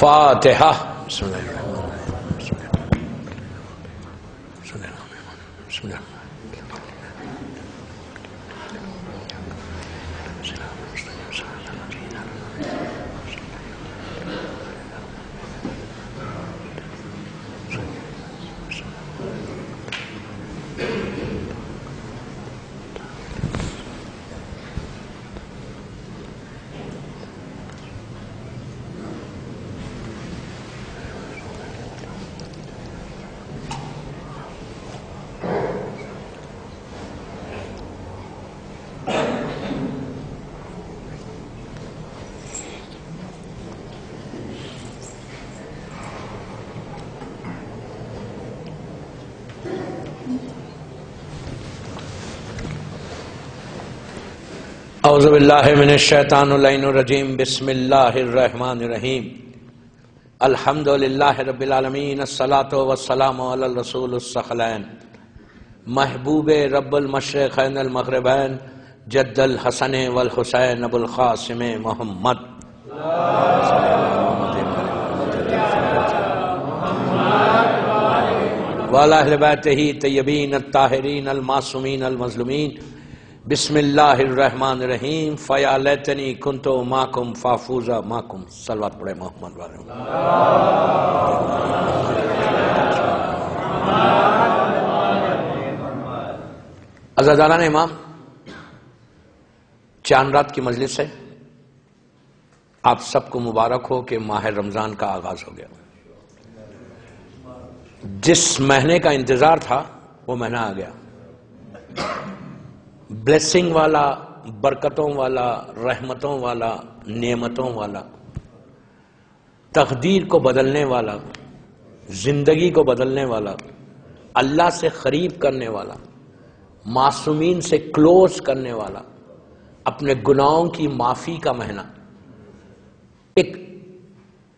فاتحہ. بسم اللہ الرحمن الرحیم. بسم اللہ الرحمن الرحیم. بسم اللہ. اعوذ باللہ من الشیطان اللعین الرجیم. بسم اللہ الرحمن الرحیم. الحمدللہ رب العالمین. الصلاة والسلام علی الرسول الثقلین محبوب رب المشرقین المغربین جد الحسن والحسین ابو القاسم محمد. وعلی اہل بیتہ طیبین الطاہرین المعصومین المظلومین. بسم اللہ الرحمن الرحیم. فیا لیتنی کنتو معکم فافوز معکم. صلوات پڑھے محمد والے. عزیزان امام، چاند رات کی مجلس ہے. آپ سب کو مبارک ہو کہ ماہ رمضان کا آغاز ہو گیا. جس مہینے کا انتظار تھا وہ مہینہ آ گیا. بلیسنگ والا، برکتوں والا، رحمتوں والا، نعمتوں والا، تقدیر کو بدلنے والا، زندگی کو بدلنے والا، اللہ سے قریب کرنے والا، معصومین سے کلوز کرنے والا، اپنے گناہوں کی معافی کا مہینہ.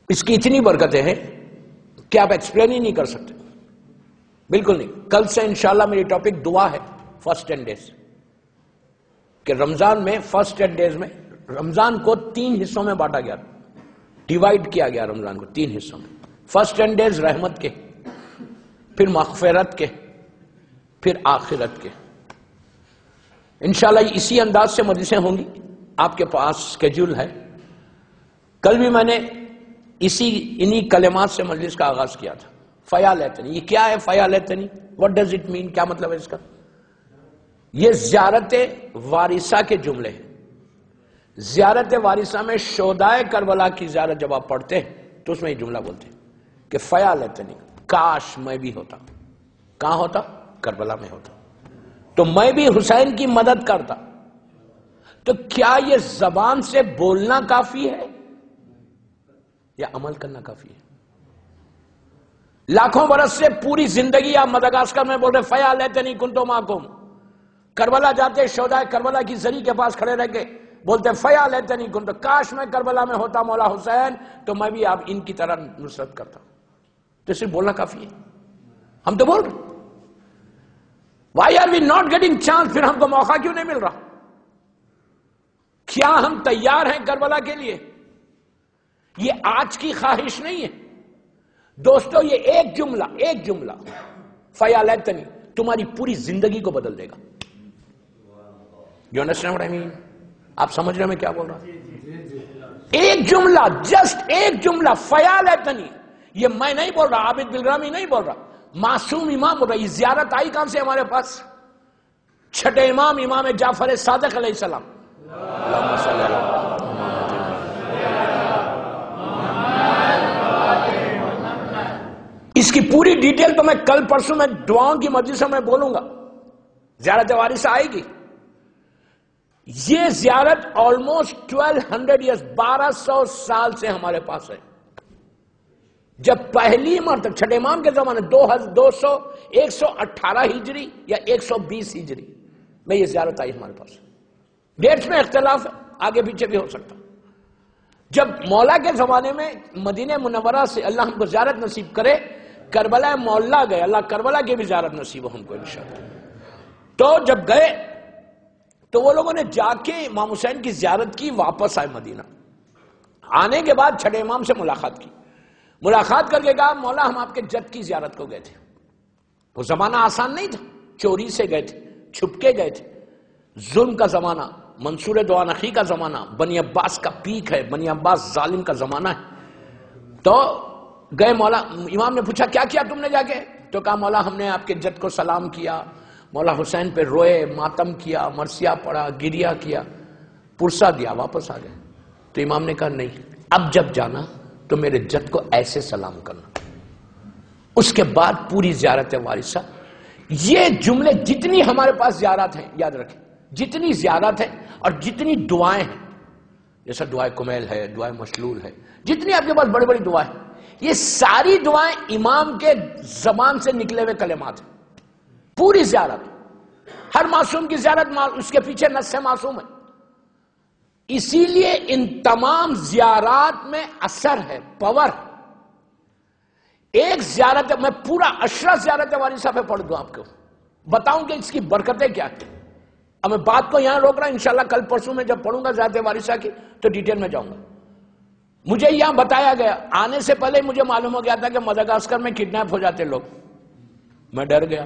اس کی اتنی برکتیں ہیں کہ آپ ایکسپلین ہی نہیں کر سکتے. بالکل نہیں. کل سے انشاءاللہ میری ٹاپک دعا ہے. فرسٹ 10 days کہ رمضان میں فرسٹ 10 days میں رمضان کو 3 حصوں میں بانٹا گیا، ڈیوائیڈ کیا گیا رمضان کو 3 حصوں میں. فرسٹ 10 days رحمت کے، پھر مغفرت کے، پھر آخرت کے. انشاءاللہ اسی انداز سے مجلسیں ہوں گی. آپ کے پاس اسکیڈول ہے. کل بھی میں نے انہی کلمات سے مجلس کا آغاز کیا تھا. فیا لیتنی. یہ کیا ہے فیا لیتنی؟ What does it mean? کیا مطلب ہے اس کا؟ یہ زیارت وارثہ کے جملے ہیں. زیارت وارثہ میں شہدائے کربلا کی زیارت جب آپ پڑھتے ہیں تو اس میں یہ جملہ بولتے ہیں کہ فیا لیتنی، کاش میں بھی ہوتا. کہاں ہوتا؟ کربلا میں ہوتا تو میں بھی حسین کی مدد کرتا. تو کیا یہ زبان سے بولنا کافی ہے یا عمل کرنا کافی ہے؟ لاکھوں برس سے پوری زندگی آپ مدغاسکر میں بول رہے فیا لیتنی کنتو معکم. کربلا جاتے شہدائے کربلا کی زری کے پاس کھڑے رہ کے بولتے فیا لیتنی کنتو، کاش میں کربلا میں ہوتا مولا حسین تو میں بھی آپ ان کی طرح نصرت کرتا. تو صرف بولنا کافی ہے؟ ہم تو بول رہے. Why are we not getting chance? پھر ہم کو موقع کیوں نہیں مل رہا؟ کیا ہم تیار ہیں کربلا کے لیے؟ یہ آج کی خواہش نہیں ہے دوستو. یہ ایک جملہ فیا لیتنی تمہاری پوری زندگی کو بدل دے گا. You understand what I mean؟ آپ سمجھ رہے ہیں میں کیا بول رہا ہوں؟ ایک جملہ، جسٹ ایک جملہ فیا لیتنی. یہ میں نہیں بول رہا، عابد بلرامی نہیں بول رہا، معصوم امام بول رہا. یہ زیارت آئی کہاں سے ہمارے پاس؟ چھٹے امام جعفر صادق علیہ السلام. اللہم صلی اللہ. اس کی پوری ڈیٹیل تو میں کل پرسوں میں دعاؤں کی مجلسوں میں بولوں گا. زیارت وارثہ آئے گی. یہ زیارت آلموسٹ 1200 ایئرز، 1200 سال سے ہمارے پاس ہے. جب پہلی مرتبہ چھٹے امام کے زمانے 118 ہجری یا 120 ہجری میں یہ زیارت آئی ہمارے پاس. ڈیٹس میں اختلاف ہے، آگے پیچھے بھی ہو سکتا. جب مولا کے زمانے میں مدینہ منورہ سے اللہ ہم کو زیارت نصیب کرے، کربلا مولا گئے، اللہ کربلا کی بھی زیارت نصیب ہو ہم کو انشاءاللہ. تو جب گئے تو وہ لوگوں نے جا کے امام حسین کی زیارت کی، واپس آئے مدینہ. آنے کے بعد چھٹے امام سے ملاقات کی. ملاقات کر کے کہا مولا ہم آپ کے جد کی زیارت کو گئے تھے. وہ زمانہ آسان نہیں تھا، چوری سے گئے تھے، چھپ کے گئے تھے، ظلم کا زمانہ، منصور دوانخی کا زمانہ، بنی عباس کا پیک ہے، بنی عباس ظالم کا زمانہ ہے. تو گئے مولا. امام نے پوچھا کیا کیا تم نے جا کے؟ تو کہا مولا ہم نے آپ کے جد کو سلام کیا، مولا حسین پہ روئے، ماتم کیا، مرثیہ پڑھا، گریہ کیا، پرسہ دیا، واپس آ گئے. تو امام نے کہا نہیں، اب جب جانا تو میرے جد کو ایسے سلام کرنا. اس کے بعد پوری زیارت وارثہ. یہ جملے جتنی ہمارے پاس زیارت ہیں یاد رکھیں، جتنی زیارت ہے اور جتنی دعائیں ہیں، جیسا دعائے کمیل ہے، دعائے مشلول ہے، جتنی آپ کے پاس بڑی بڑی دعائیں، یہ ساری دعائیں امام کے زبان سے نکلے ہوئے کلمات ہیں. پوری زیارت، ہر معصوم کی زیارت اس کے پیچھے نص معصوم ہے. اسی لیے ان تمام زیارات میں اثر ہے، پاور. ایک زیارت میں پورا اشرا زیارت وارثہ پہ پڑھ دوں، آپ کو بتاؤں کہ اس کی برکتیں کیا ہیں. اب میں بات کو یہاں روک رہا ہوں، انشاءاللہ کل پرسوں میں جب پڑھوں گا زیارت وارثہ کی تو ڈیٹیل میں جاؤں گا. مجھے یہاں بتایا گیا، آنے سے پہلے مجھے معلوم ہو گیا تھا کہ مدغاسکر میں کڈنیپ ہو جاتے لوگ. میں ڈر گیا.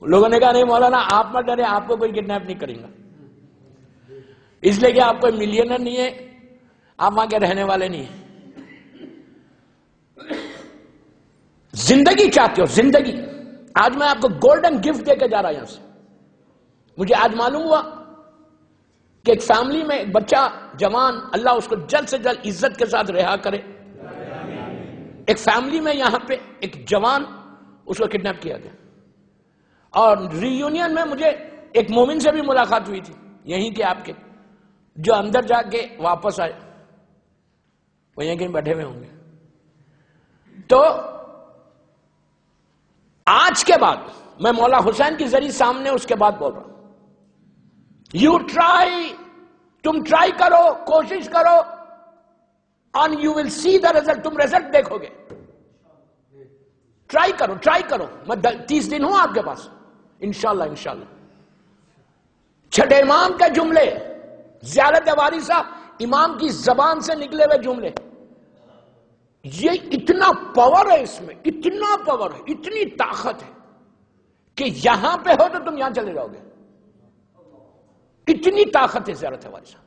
لوگوں نے کہا نہیں مولانا آپ مت ڈرے، آپ کو کوئی کڈنیپ نہیں کریں گا، اس لیے کہ آپ کوئی ملینر نہیں ہے، آپ وہاں کے رہنے والے نہیں ہیں. زندگی چاہتے ہو، زندگی. آج میں آپ کو گولڈن گفٹ دے کے جا رہا ہوں یہاں سے. مجھے آج معلوم ہوا کہ ایک فیملی میں ایک بچہ جوان، اللہ اس کو جلد سے جلد عزت کے ساتھ رہا کرے. ایک فیملی میں یہاں پہ ایک جوان، اس کو کڈنیپ کیا گیا. اور ری یونین میں مجھے ایک مومن سے بھی ملاقات ہوئی تھی، یہیں کے آپ کے، جو اندر جا کے واپس آئے. وہ یہیں کہیں بیٹھے ہوئے ہوں گے. تو آج کے بعد میں مولا حسین کی ذریعے سامنے اس کے بعد بول رہا ہوں، یو ٹرائی، تم ٹرائی کرو، کوشش کرو، and you will see the result، تم رزلٹ دیکھو گے. ٹرائی کرو، ٹرائی کرو. میں 30 دن ہوں آپ کے پاس، انشاءاللہ انشاءاللہ. چھٹے امام کے جملے، زیارت وارثہ امام کی زبان سے نکلے ہوئے جملے، یہ اتنا پاور ہے اس میں، اتنا پاور ہے، اتنی طاقت ہے کہ یہاں پہ ہو تو تم یہاں چلے جاؤ گے. اتنی طاقت ہے زیارت وارثہ.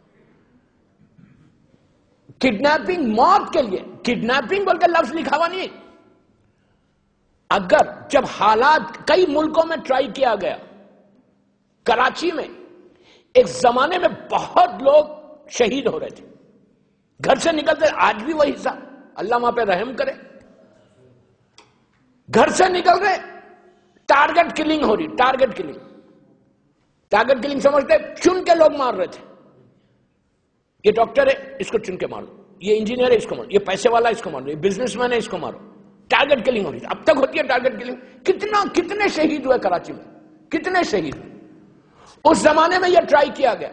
کڈنیپنگ موت کے لیے، کڈنیپنگ بول کے لفظ لکھا ہوا نہیں. اگر جب حالات کئی ملکوں میں ٹرائی کیا گیا، کراچی میں ایک زمانے میں بہت لوگ شہید ہو رہے تھے، گھر سے نکلتے، آج بھی وہی حصہ، اللہ وہاں پہ رحم کرے، گھر سے نکل رہے، ٹارگٹ کلنگ ہو رہی. ٹارگٹ کلنگ، ٹارگٹ کلنگ سمجھتے چن کے لوگ مار رہے تھے. یہ ڈاکٹر ہے اس کو چن کے مارو، یہ انجینئر ہے اس کو مارو، یہ پیسے والا اس کو مارو، یہ بزنس مین ہے اس کو مارو. ٹارگٹ کلنگ ہو رہی ہے، اب تک ہوتی ہے ٹارگٹ کلنگ. کتنے شہید ہوئے کراچی میں، کتنے شہید ہوئے. اس زمانے میں یہ ٹرائی کیا گیا.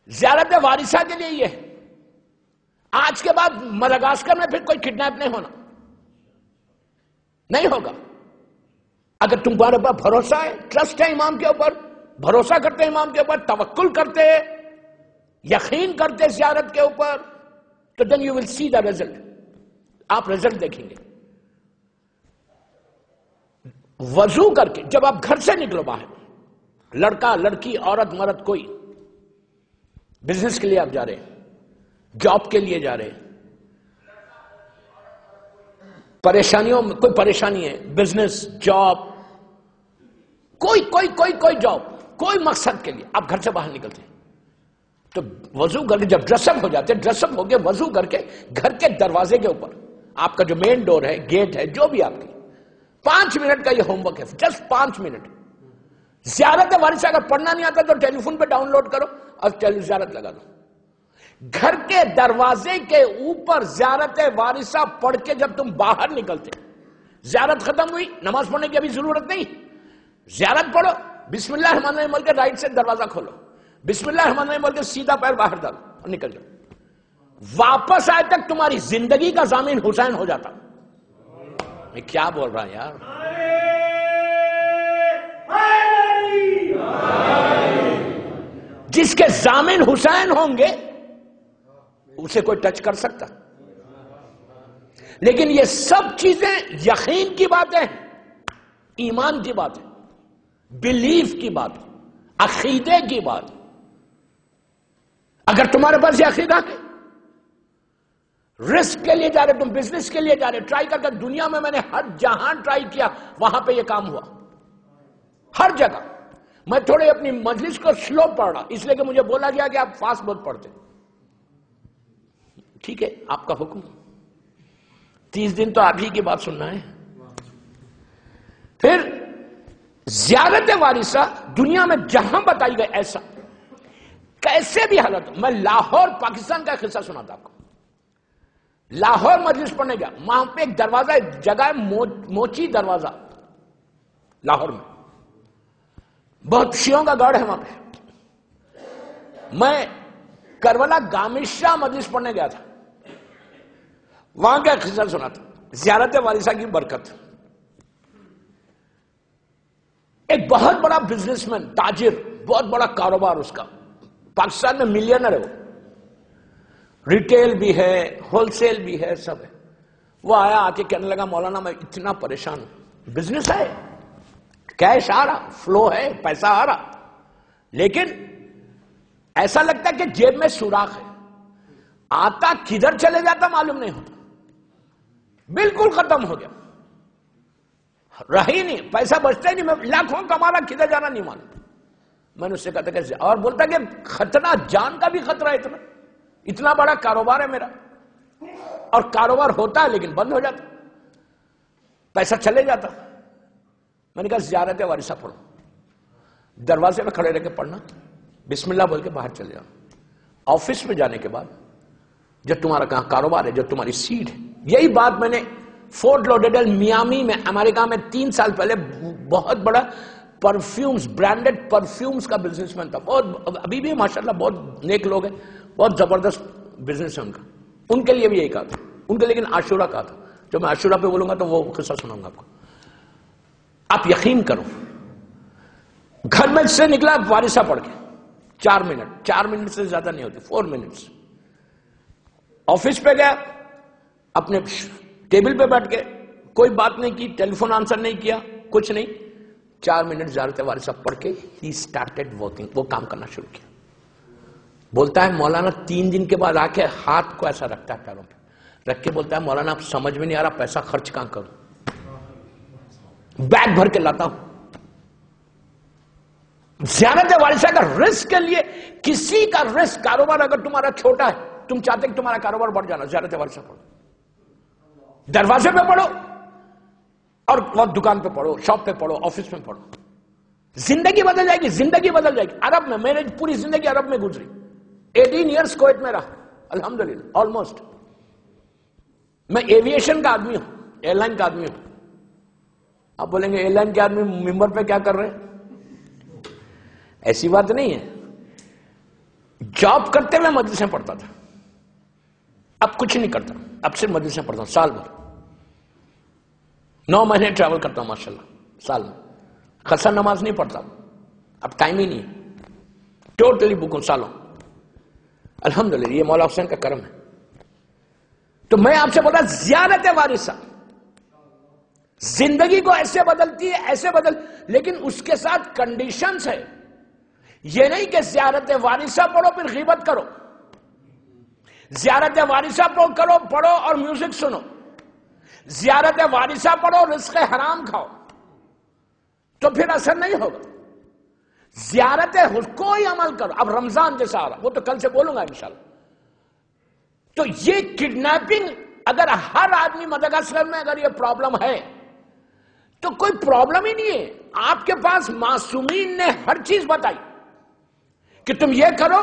زیارت وارثہ کے لیے یہ ہے. آج کے بعد مدغاسکر میں پھر کوئی کڈنیپ نہیں ہونا، نہیں ہوگا. اگر تمہارے پاس بھروسہ ہے، ٹرسٹ ہے امام کے اوپر، بھروسہ کرتے ہیں امام کے اوپر، توکل کرتے، یقین کرتے زیارت کے اوپر، تو then you will see the result. آپ رزلٹ دیکھیں گے. وضو کر کے جب آپ گھر سے نکلو باہر، لڑکا لڑکی عورت مرد، کوئی بزنس کے لیے آپ جا رہے ہیں، جاب کے لیے جا رہے ہیں، پریشانیوں میں کوئی پریشانی ہے، بزنس، جاب، کوئی جاب، کوئی مقصد کے لیے آپ گھر سے باہر نکلتے ہیں، تو وضو کر کے جب ڈریس اپ ہو جاتے ہیں، ڈریس اپ ہو کے وضو کر کے گھر کے دروازے کے اوپر، آپ کا جو مین ڈور ہے، گیٹ ہے، جو بھی آپ کی، 5 منٹ کا یہ ہوم ورک ہے، جسٹ 5 منٹ. زیارت وارثہ اگر پڑھنا نہیں آتا تو ٹیلی فون پہ ڈاؤن لوڈ کرو اور زیارت لگا دو. گھر کے دروازے کے اوپر زیارت وارثہ پڑھ کے جب تم باہر نکلتے، زیارت ختم ہوئی، نماز پڑھنے کی ابھی ضرورت نہیں، زیارت پڑھو، بسم اللہ الرحمن الرحیم بول کے رائٹ سے دروازہ کھولو، بسم اللہ الرحمن الرحیم بول کے سیدھا پیر باہر ڈالو اور نکل جاؤ. واپس آئے تک تمہاری زندگی کا ضامن حسین ہو جاتا. میں کیا بول رہا ہوں یار. جس کے ضامن حسین ہوں گے اسے کوئی ٹچ کر سکتا؟ لیکن یہ سب چیزیں یقین کی باتیں ہیں، ایمان کی بات ہے، بلیف کی بات ہے، عقیدے کی بات ہے۔ اگر تمہارے پاس یہ عقیدہ ہے، رسک کے لیے جا رہے، تم بزنس کے لیے جا رہے، ٹرائی کر دنیا میں نے ہر جہاں ٹرائی کیا، وہاں پہ یہ کام ہوا، ہر جگہ۔ میں تھوڑے اپنی مجلس کو سلو پڑھ رہا اس لیے کہ مجھے بولا گیا کہ آپ فاسٹ بہت پڑھتے، ٹھیک ہے، آپ کا حکم، 30 دن تو آپ ہی کی بات سننا ہے۔ پھر زیارت وارثہ دنیا میں جہاں بتائی گئی، ایسا کیسے بھی حالت ہو۔ میں لاہور پاکستان کا ایک قصہ سناتا آپ کو۔ لاہور مجلس پڑھنے گیا، وہاں پہ ایک دروازہ، ایک جگہ ہے موچی دروازہ، لاہور میں بہت شیعوں کا گڑھ ہے وہاں پہ۔ میں کربلا گامشہ مجلس پڑھنے گیا تھا، وہاں کا قصہ سنا تھا، زیارت وارثہ کی برکت۔ ایک بہت بڑا بزنس مین، تاجر، بہت بڑا کاروبار اس کا، پاکستان میں ملینر ہے، وہ ریٹیل بھی ہے، ہول سیل بھی ہے، سب ہے۔ وہ آیا، آ کے کہنے لگا مولانا میں اتنا پریشان ہوں، بزنس ہے، کیش آ رہا، فلو ہے، پیسہ آ رہا، لیکن ایسا لگتا ہے کہ جیب میں سوراخ ہے، آتا کدھر چلے جاتا معلوم نہیں ہوتا، بالکل ختم ہو گیا، رہی نہیں، پیسہ بچتا ہی نہیں، میں لاکھوں کما رہا، کدھر جانا نہیں معلوم۔ میں نے اس سے کہتا کہ اور بولتا کہ خطرہ، جان کا بھی خطرہ ہے، اتنا بڑا کاروبار ہے میرا، اور کاروبار ہوتا ہے لیکن بند ہو جاتا، پیسہ چلے جاتا۔ میں نے کہا زیارت وارثہ پڑھو، دروازے میں کھڑے رہ کے پڑھنا، بسم اللہ بول کے باہر چلے جاؤ۔ آفس میں جانے کے بعد جو تمہارا کہاں کاروبار ہے، جو تمہاری سیٹ ہے، یہی بات میں نے فورٹ لوڈرڈیل میامی میں، امریکہ میں 3 سال پہلے، بہت بڑا پرفیومز، برانڈڈ پرفیومز کا بزنس مین تھا، بہت، ابھی بھی ماشاءاللہ بہت نیک لوگ ہیں، بہت زبردست بزنس ہے ان کا، ان کے لیے بھی یہی کہا تھا ان کے، لیکن عاشورہ کہا تھا، جو میں عاشورہ پہ بولوں گا تو وہ قصہ سناؤں گا آپ کو۔ آپ یقین کرو، گھر میں سے نکلا وارثہ پڑھ کے 4 منٹ سے زیادہ نہیں ہوتی، 4 منٹس، آفس پہ گیا، اپنے ٹیبل پہ بیٹھ کے کوئی بات نہیں کی، ٹیلی فون آنسر نہیں کیا، کچھ نہیں، 4 منٹ زیارت وارثہ پڑھ کے ہی اسٹارٹڈ ورکنگ، وہ کام کرنا شروع کیا۔ بولتا ہے مولانا 3 دن کے بعد آ کے ہاتھ کو ایسا رکھتا ہے پیروں پہ، رکھ کے بولتا ہے مولانا اب سمجھ میں نہیں آ رہا پیسہ خرچ کہاں کروں، بیگ بھر کے لاتا ہوں۔ زیارت وارثہ کا رسک کے لیے، کسی کا رسک، کاروبار اگر تمہارا چھوٹا ہے، تم چاہتے کہ تمہارا کاروبار بڑھ جانا، زیارت وارثہ پڑھو، دروازے پہ پڑھو، اور دکان پہ پڑھو، شاپ پہ پڑھو، آفس میں پڑھو، زندگی بدل جائے گی، زندگی بدل جائے گی۔ عرب میں، میرے پوری زندگی عرب میں گزری، 18 ایئرس کویت میں رہا، الحمدللہ، آلموسٹ۔ میں ایویشن کا آدمی ہوں، ایئر لائن کا آدمی ہوں۔ آپ بولیں گے ایئر لائن کے آدمی ممبر پہ کیا کر رہے ہیں؟ ایسی بات نہیں ہے، جاب کرتے ہوئے مجلسیں پڑھتا تھا، اب کچھ نہیں کرتا، اب صرف مجلسیں پڑھتا ہوں، سال بھر 9 مہینے ٹریول کرتا ہوں ماشاءاللہ سال میں، قصر نماز نہیں پڑھتا، اب ٹائم ہی نہیں ہے، ٹوٹلی بکوں سالوں، الحمدللہ، یہ مولا حسین کا کرم ہے۔ تو میں آپ سے بولا زیارت وارثہ زندگی کو ایسے بدلتی ہے، ایسے بدل، لیکن اس کے ساتھ کنڈیشنز ہے، یہ نہیں کہ زیارت وارثہ پڑھو پھر غیبت کرو، زیارت وارثہ پڑھو اور میوزک سنو، زیارت وارثہ پڑھو رزق حرام کھاؤ، تو پھر اثر نہیں ہوگا۔ زیارت کوئی عمل کرو، اب رمضان جیسا آ رہا، وہ تو کل سے بولوں گا انشاءاللہ۔ تو یہ کڈنیپنگ، اگر ہر آدمی مدغاسکر میں اگر یہ پرابلم ہے تو کوئی پرابلم ہی نہیں ہے، آپ کے پاس معصومین نے ہر چیز بتائی کہ تم یہ کرو،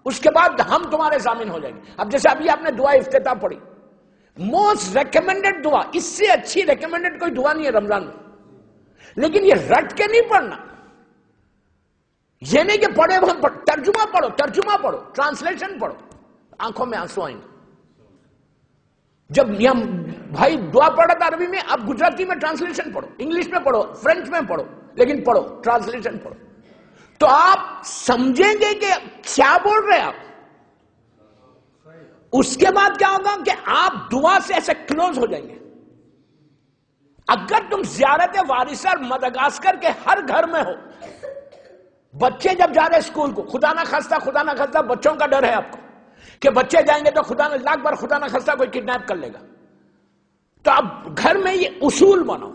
اس کے بعد ہم تمہارے ضامن ہو جائیں گے۔ اب جیسے ابھی آپ نے دعا افتتاح پڑھی، موسٹ ریکمینڈڈ دعا، اس سے اچھی ریکمینڈڈ کوئی دعا نہیں ہے رمضان میں، لیکن یہ رٹ کے نہیں پڑھنا، یہ نہیں کہ پڑھے ترجمہ پڑھو، ٹرانسلیشن پڑھو، آنکھوں میں آنسو آئیں گے۔ جب یہاں بھائی دعا پڑھا تھا عربی میں، اب گجراتی میں ٹرانسلیشن پڑھو، انگلش میں پڑھو، فرینچ میں پڑھو، لیکن پڑھو، ٹرانسلیشن پڑھو، تو آپ سمجھیں گے کہ کیا بول رہے آپ۔ اس کے بعد کیا ہوگا کہ آپ دعا سے ایسے کلوز ہو جائیں گے. اگر تم زیارت وارثہ مدغاسکر کے ہر گھر میں ہو، بچے جب جا رہے اسکول کو، خدا نہ خواستہ بچوں کا ڈر ہے آپ کو کہ بچے جائیں گے تو خدا نہ خواستہ کوئی کڈنیپ کر لے گا، تو اب گھر میں یہ اصول بناؤ،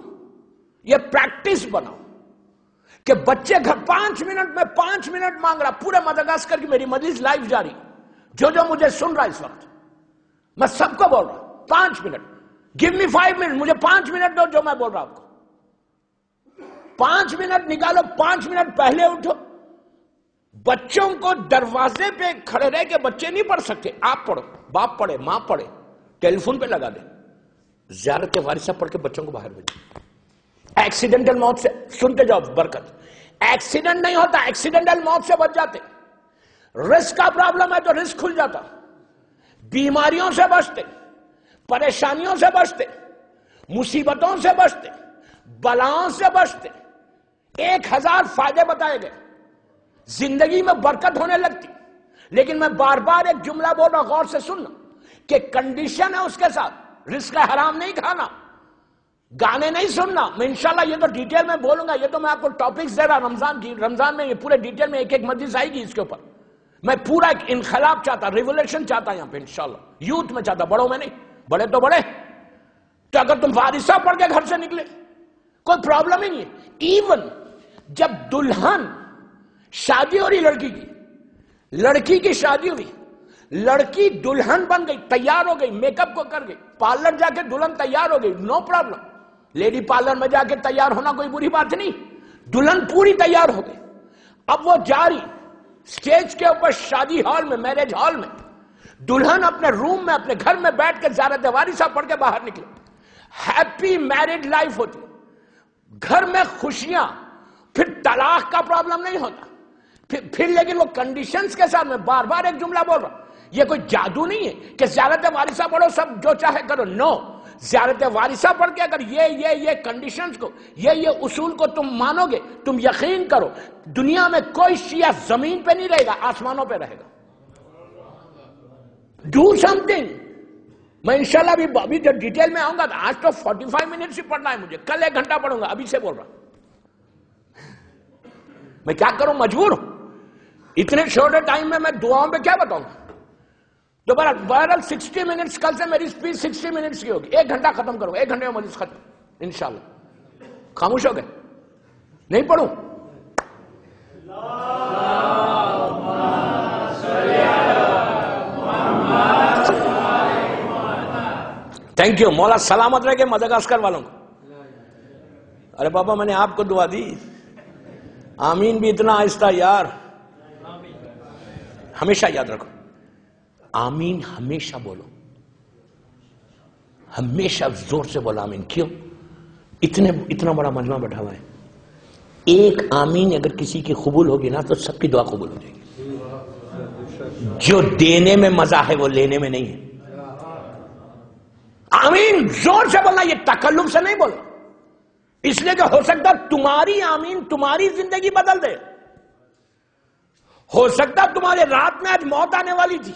یہ پریکٹس بناؤ کہ بچے گھر 5 منٹ میں 5 منٹ مانگ رہا. پورے مدغاسکر کی میری مجلس لائیو جاری، جو مجھے سن رہا اس وقت، میں سب کو بول رہا ہوں 5 منٹ. گیو می 5 منٹ، مجھے 5 منٹ دو جو میں بول رہا ہوں آپ کو. 5 منٹ نکالو، 5 منٹ پہلے اٹھو. بچوں کو دروازے پہ کھڑے رہ کے بچے نہیں پڑھ سکتے، آپ پڑھو، باپ پڑھے، ماں پڑھے، ٹیلی فون پہ لگا دے، زیارت وارثہ پڑھ کے بچوں کو باہر بھیجو. ایکسیڈنٹل موت سے سنتے جاؤ برکت. ایکسیڈنٹ نہیں ہوتا، ایکسیڈنٹل موت سے بچ جاتے. رزق کا پرابلم ہے تو رزق کھل جاتا. بیماریوں سے بچتے، پریشانیوں سے بچتے، مصیبتوں سے بچتے، بلاؤں سے بچتے. 1000 فائدے بتائے گئے، زندگی میں برکت ہونے لگتی. لیکن میں بار بار ایک جملہ بول رہا، غور سے سننا، کہ کنڈیشن ہے اس کے ساتھ. رزق حرام نہیں کھانا، گانے نہیں سننا. میں انشاءاللہ یہ تو ڈیٹیل میں بولوں گا، یہ تو میں آپ کو ٹاپکس دے رہا رمضان کی. رمضان میں یہ پورے ڈیٹیل میں ایک مجلس آئے گی اس کے اوپر. میں پورا ایک انقلاب چاہتا، ریولوشن چاہتا یہاں پہ انشاءاللہ. یوتھ میں چاہتا، بڑوں میں نہیں. بڑے تو بڑے. تو اگر تم وارثہ پڑھ کے گھر سے نکلے کوئی پرابلم ہی نہیں ہے. ایون جب دلہن شادی ہو رہی، لڑکی کی شادی ہوئی، لڑکی دلہن بن گئی، تیار ہو گئی، میک اپ کو کر گئی، پارلر جا کے دلہن تیار ہو گئی، نو پرابلم. لیڈی پارلر میں جا کے تیار ہونا کوئی بری بات نہیں. دلہن پوری تیار ہو گئی. اب وہ جاری سٹیج کے اوپر شادی ہال میں، میرج ہال میں، دلہن اپنے روم میں، اپنے گھر میں بیٹھ کے زیارت وارثہ پڑھ کے باہر نکلے. ہیپی میرڈ لائف ہوتی، گھر میں خوشیاں. پھر طلاق کا پرابلم نہیں ہوتا. پھر لیکن وہ کنڈیشنز کے ساتھ. میں بار بار ایک جملہ بول رہا ہوں، یہ کوئی جادو نہیں ہے کہ زیارت وارثہ پڑھو سب جو چاہے کرو. نو، زیارت وارثہ پڑھ کے اگر یہ کنڈیشنز کو، یہ اصول کو تم مانو گے، تم یقین کرو، دنیا میں کوئی شیعہ زمین پہ نہیں رہے گا، آسمانوں پہ رہے گا. Do some thing. میں انشاءاللہ ابھی جو ڈیٹیل میں آؤں گا، آج تو 45 منٹ سے پڑھنا ہے مجھے، کل 1 گھنٹہ پڑھوں گا. ابھی سے بول رہا ہوں، میں کیا کروں، مجبور ہوں. اتنے چھوٹے ٹائم میں دعاؤں پہ کیا بتاؤں. تو بہرحال 60 منٹس، کل سے میری اسپیچ 60 منٹس کی ہوگی. 1 گھنٹہ ختم کروں گا، 1 گھنٹے میں مجلس ختم انشاءاللہ. خاموش ہو گئے؟ نہیں پڑھوں؟ Thank you. مولا سلامت رہے گے مدغاسکر والوں کو. ارے بابا میں نے آپ کو دعا دی. آمین بھی اتنا آہستہ یار. ہمیشہ یاد رکھو، آمین ہمیشہ بولو، ہمیشہ زور سے بولو آمین. کیوں؟ اتنا بڑا مجمع بیٹھا ہوا ہے. ایک آمین اگر کسی کی قبول ہوگی نا تو سب کی دعا قبول ہو جائے گی. جو دینے میں مزہ ہے وہ لینے میں نہیں ہے. آمین زور سے بولنا، یہ تکلف سے نہیں بولو. اس لیے کہ ہو سکتا تمہاری آمین تمہاری زندگی بدل دے. ہو سکتا تمہارے رات میں آج موت آنے والی تھی،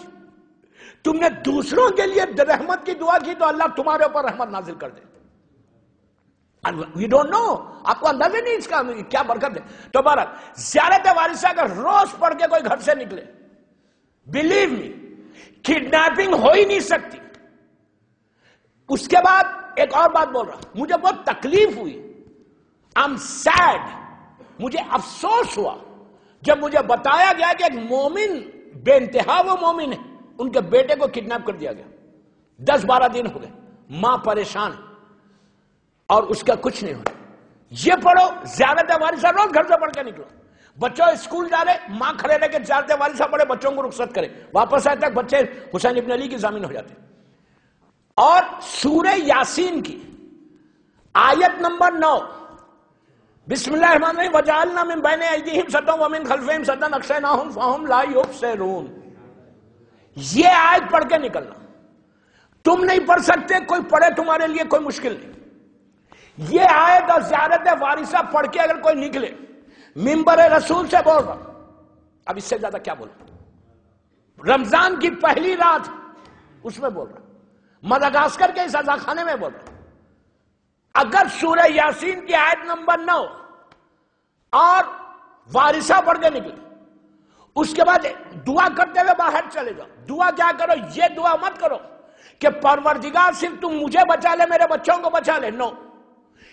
تم نے دوسروں کے لیے رحمت کی دعا کی تو اللہ تمہارے اوپر رحمت نازل کر دے. وی ڈونٹ نو، آپ کو اندازہ نہیں اس کا کیا برکت ہے. تو بہرحال زیارت وارثہ اگر روز پڑھ کے کوئی گھر سے نکلے، بلیو می کڈنیپنگ ہو ہی نہیں سکتی. اس کے بعد ایک اور بات بول رہا، مجھے بہت تکلیف ہوئی. I'm sad. مجھے افسوس ہوا جب مجھے بتایا گیا کہ ایک مومن، بے انتہا وہ مومن ہے، ان کے بیٹے کو کڈنیپ کر دیا گیا. 10-12 دن ہو گئے، ماں پریشان اور اس کا کچھ نہیں ہوا. یہ پڑھو زیارت وارثہ، روز گھر سے پڑھ کے نکلو. بچوں اسکول جا رہے، ماں کھڑے رہ کے زیارت وارثہ پڑھے، بچوں کو رخصت کرے، واپس آئے تک بچے حسین ابن علی کی ضامن ہو جاتے. اور سورہ یاسین کی آیت نمبر 9، بسم اللہ الرحمن الرحیم، وَجَعَلْنَا مِن بَيْنِ أَيْدِيهِمْ سَدًّا وَمِن خَلْفِهِمْ سَدًّا فَأَغْشَيْنَاهُمْ فَهُمْ لَا يُبْصِرُونَ. یہ آیت پڑھ کے نکلنا. تم نہیں پڑھ سکتے، کوئی پڑھے تمہارے لیے کوئی مشکل نہیں. یہ آیت اور زیارت وارثہ پڑھ کے اگر کوئی نکلے، منبر رسول سے بول رہا. اب اس سے زیادہ کیا بولوں. رمضان کی پہلی رات اس میں بول رہا ہوں، مدغاسکر کے اس عزا خانے میں بول رہا ہوں۔ اگر سورہ یاسین کی آیت نمبر 9 اور وارثہ پڑھ کے نکلے، اس کے بعد دعا کرتے ہوئے باہر چلے جاؤ، دعا کیا کرو؟ یہ دعا مت کرو کہ پروردگار صرف تم مجھے بچا لے، میرے بچوں کو بچا لے، نو،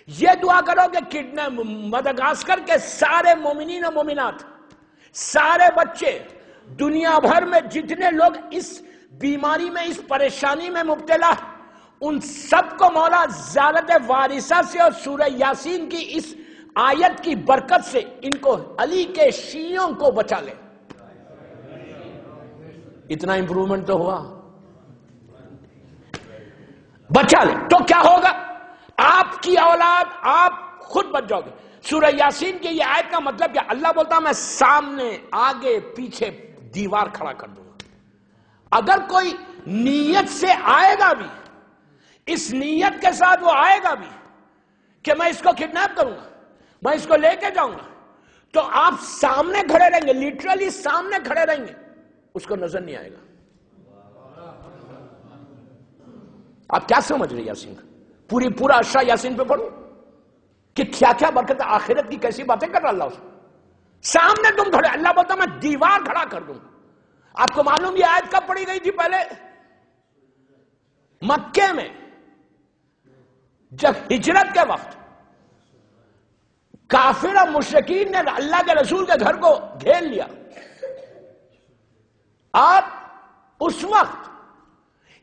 یہ دعا کرو کہ مدغاسکر کے سارے مومنین و مومنات، سارے بچے، دنیا بھر میں جتنے لوگ اس بیماری میں، اس پریشانی میں مبتلا، ان سب کو مولا زیارت وارثہ سے اور سورہ یاسین کی اس آیت کی برکت سے ان کو، علی کے شیعوں کو بچا لے۔ اتنا امپروومنٹ تو ہوا، بچا لے تو کیا ہوگا؟ آپ کی اولاد، آپ خود بچ جاؤ گے۔ سورہ یاسین کی یہ آیت کا مطلب کیا؟ اللہ بولتا میں سامنے، آگے، پیچھے دیوار کھڑا کر دوں گا۔ اگر کوئی نیت سے آئے گا بھی، اس نیت کے ساتھ وہ آئے گا بھی کہ میں اس کو کڈنیپ کروں گا، میں اس کو لے کے جاؤں گا، تو آپ سامنے کھڑے رہیں گے، لیٹرلی سامنے کھڑے رہیں گے، اس کو نظر نہیں آئے گا۔ آپ کیا سمجھ رہے یاسین؟ پورا اشرا یاسین پہ پڑھو کہ کیا کیا برکت، آخرت کی کیسی باتیں کر رہا اللہ اس سامنے تم کھڑے۔ اللہ بولتا میں دیوار کھڑا کر دوں۔ آپ کو معلوم یہ آیت کب پڑھی گئی تھی؟ پہلے مکے میں، جب ہجرت کے وقت کافر اور مشرکین نے اللہ کے رسول کے گھر کو گھیر لیا، اور اس وقت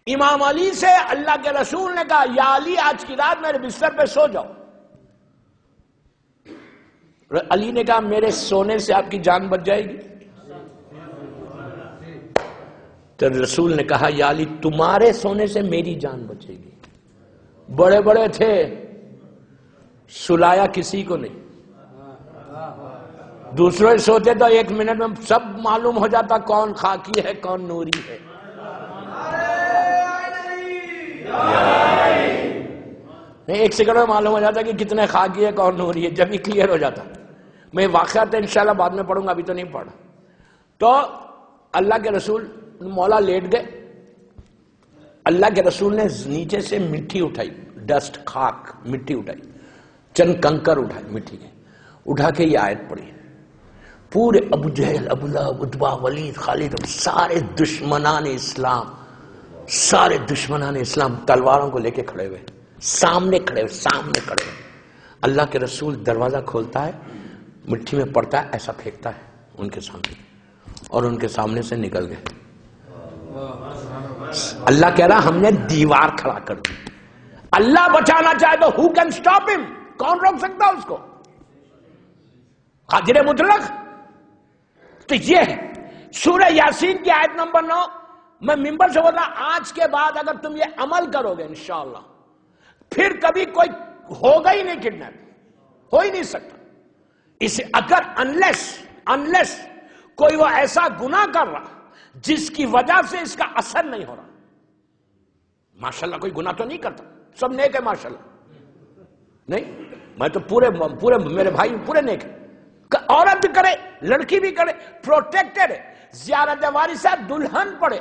امام علی سے اللہ کے رسول نے کہا یا علی آج کی رات میرے بستر پہ سو جاؤ۔ علی نے کہا میرے سونے سے آپ کی جان بچ جائے گی؟ تو رسول نے کہا یا علی تمہارے سونے سے میری جان بچے گی۔ بڑے بڑے تھے، سلایا کسی کو نہیں، دوسرے سوتے تو 1 منٹ میں سب معلوم ہو جاتا کون خاکی ہے کون نوری ہے۔ ایک سیکنڈ میں معلوم ہو جاتا کہ کتنے خاکی ہے کون نوری ہے، جب ہی کلیئر ہو جاتا۔ میں واقعات انشاءاللہ بعد میں پڑھوں گا، ابھی تو نہیں پڑھا۔ تو اللہ کے رسول مولا لیٹ گئے، اللہ کے رسول نے نیچے سے مٹی اٹھائی، ڈسٹ، خاک، مٹی اٹھائی، چند کنکر اٹھائے مٹی کے، اٹھا کے یہ آیت پڑھی۔ پورے ابو جہل، ابو لہب، عتبہ، ولید، خالد، سارے دشمنان اسلام، سارے دشمنان اسلام تلواروں کو لے کے کھڑے ہوئے، سامنے کھڑے ہوئے۔ اللہ کے رسول دروازہ کھولتا ہے، مٹھی میں پڑتا ہے، ایسا پھینکتا ہے ان کے سامنے، اور ان کے سامنے سے نکل گئے۔ اللہ کہہ رہا ہم نے دیوار کھڑا کر دی۔ اللہ بچانا چاہے تو who can stop him؟ کون روک سکتا اس کو؟ قادر مطلق۔ تو یہ ہے سورہ یاسین کی آیت نمبر 9۔ میں ممبر سے بول رہا آج کے بعد اگر تم یہ عمل کرو گے انشاءاللہ، پھر کبھی کوئی ہوگا ہی نہیں کڈنیپ، ہو ہی نہیں سکتا۔ اسے اگر انلیس کوئی وہ ایسا گناہ کر رہا جس کی وجہ سے اس کا اثر نہیں ہو رہا۔ ماشاءاللہ کوئی گناہ تو نہیں کرتا، سب نیک ہے ماشاءاللہ، نہیں، میں تو پورے میرے بھائی پورے نیک ہیں۔ عورت بھی کرے، لڑکی بھی کرے، پروٹیکٹڈ ہے۔ زیارت وارثہ دلہن پڑھے،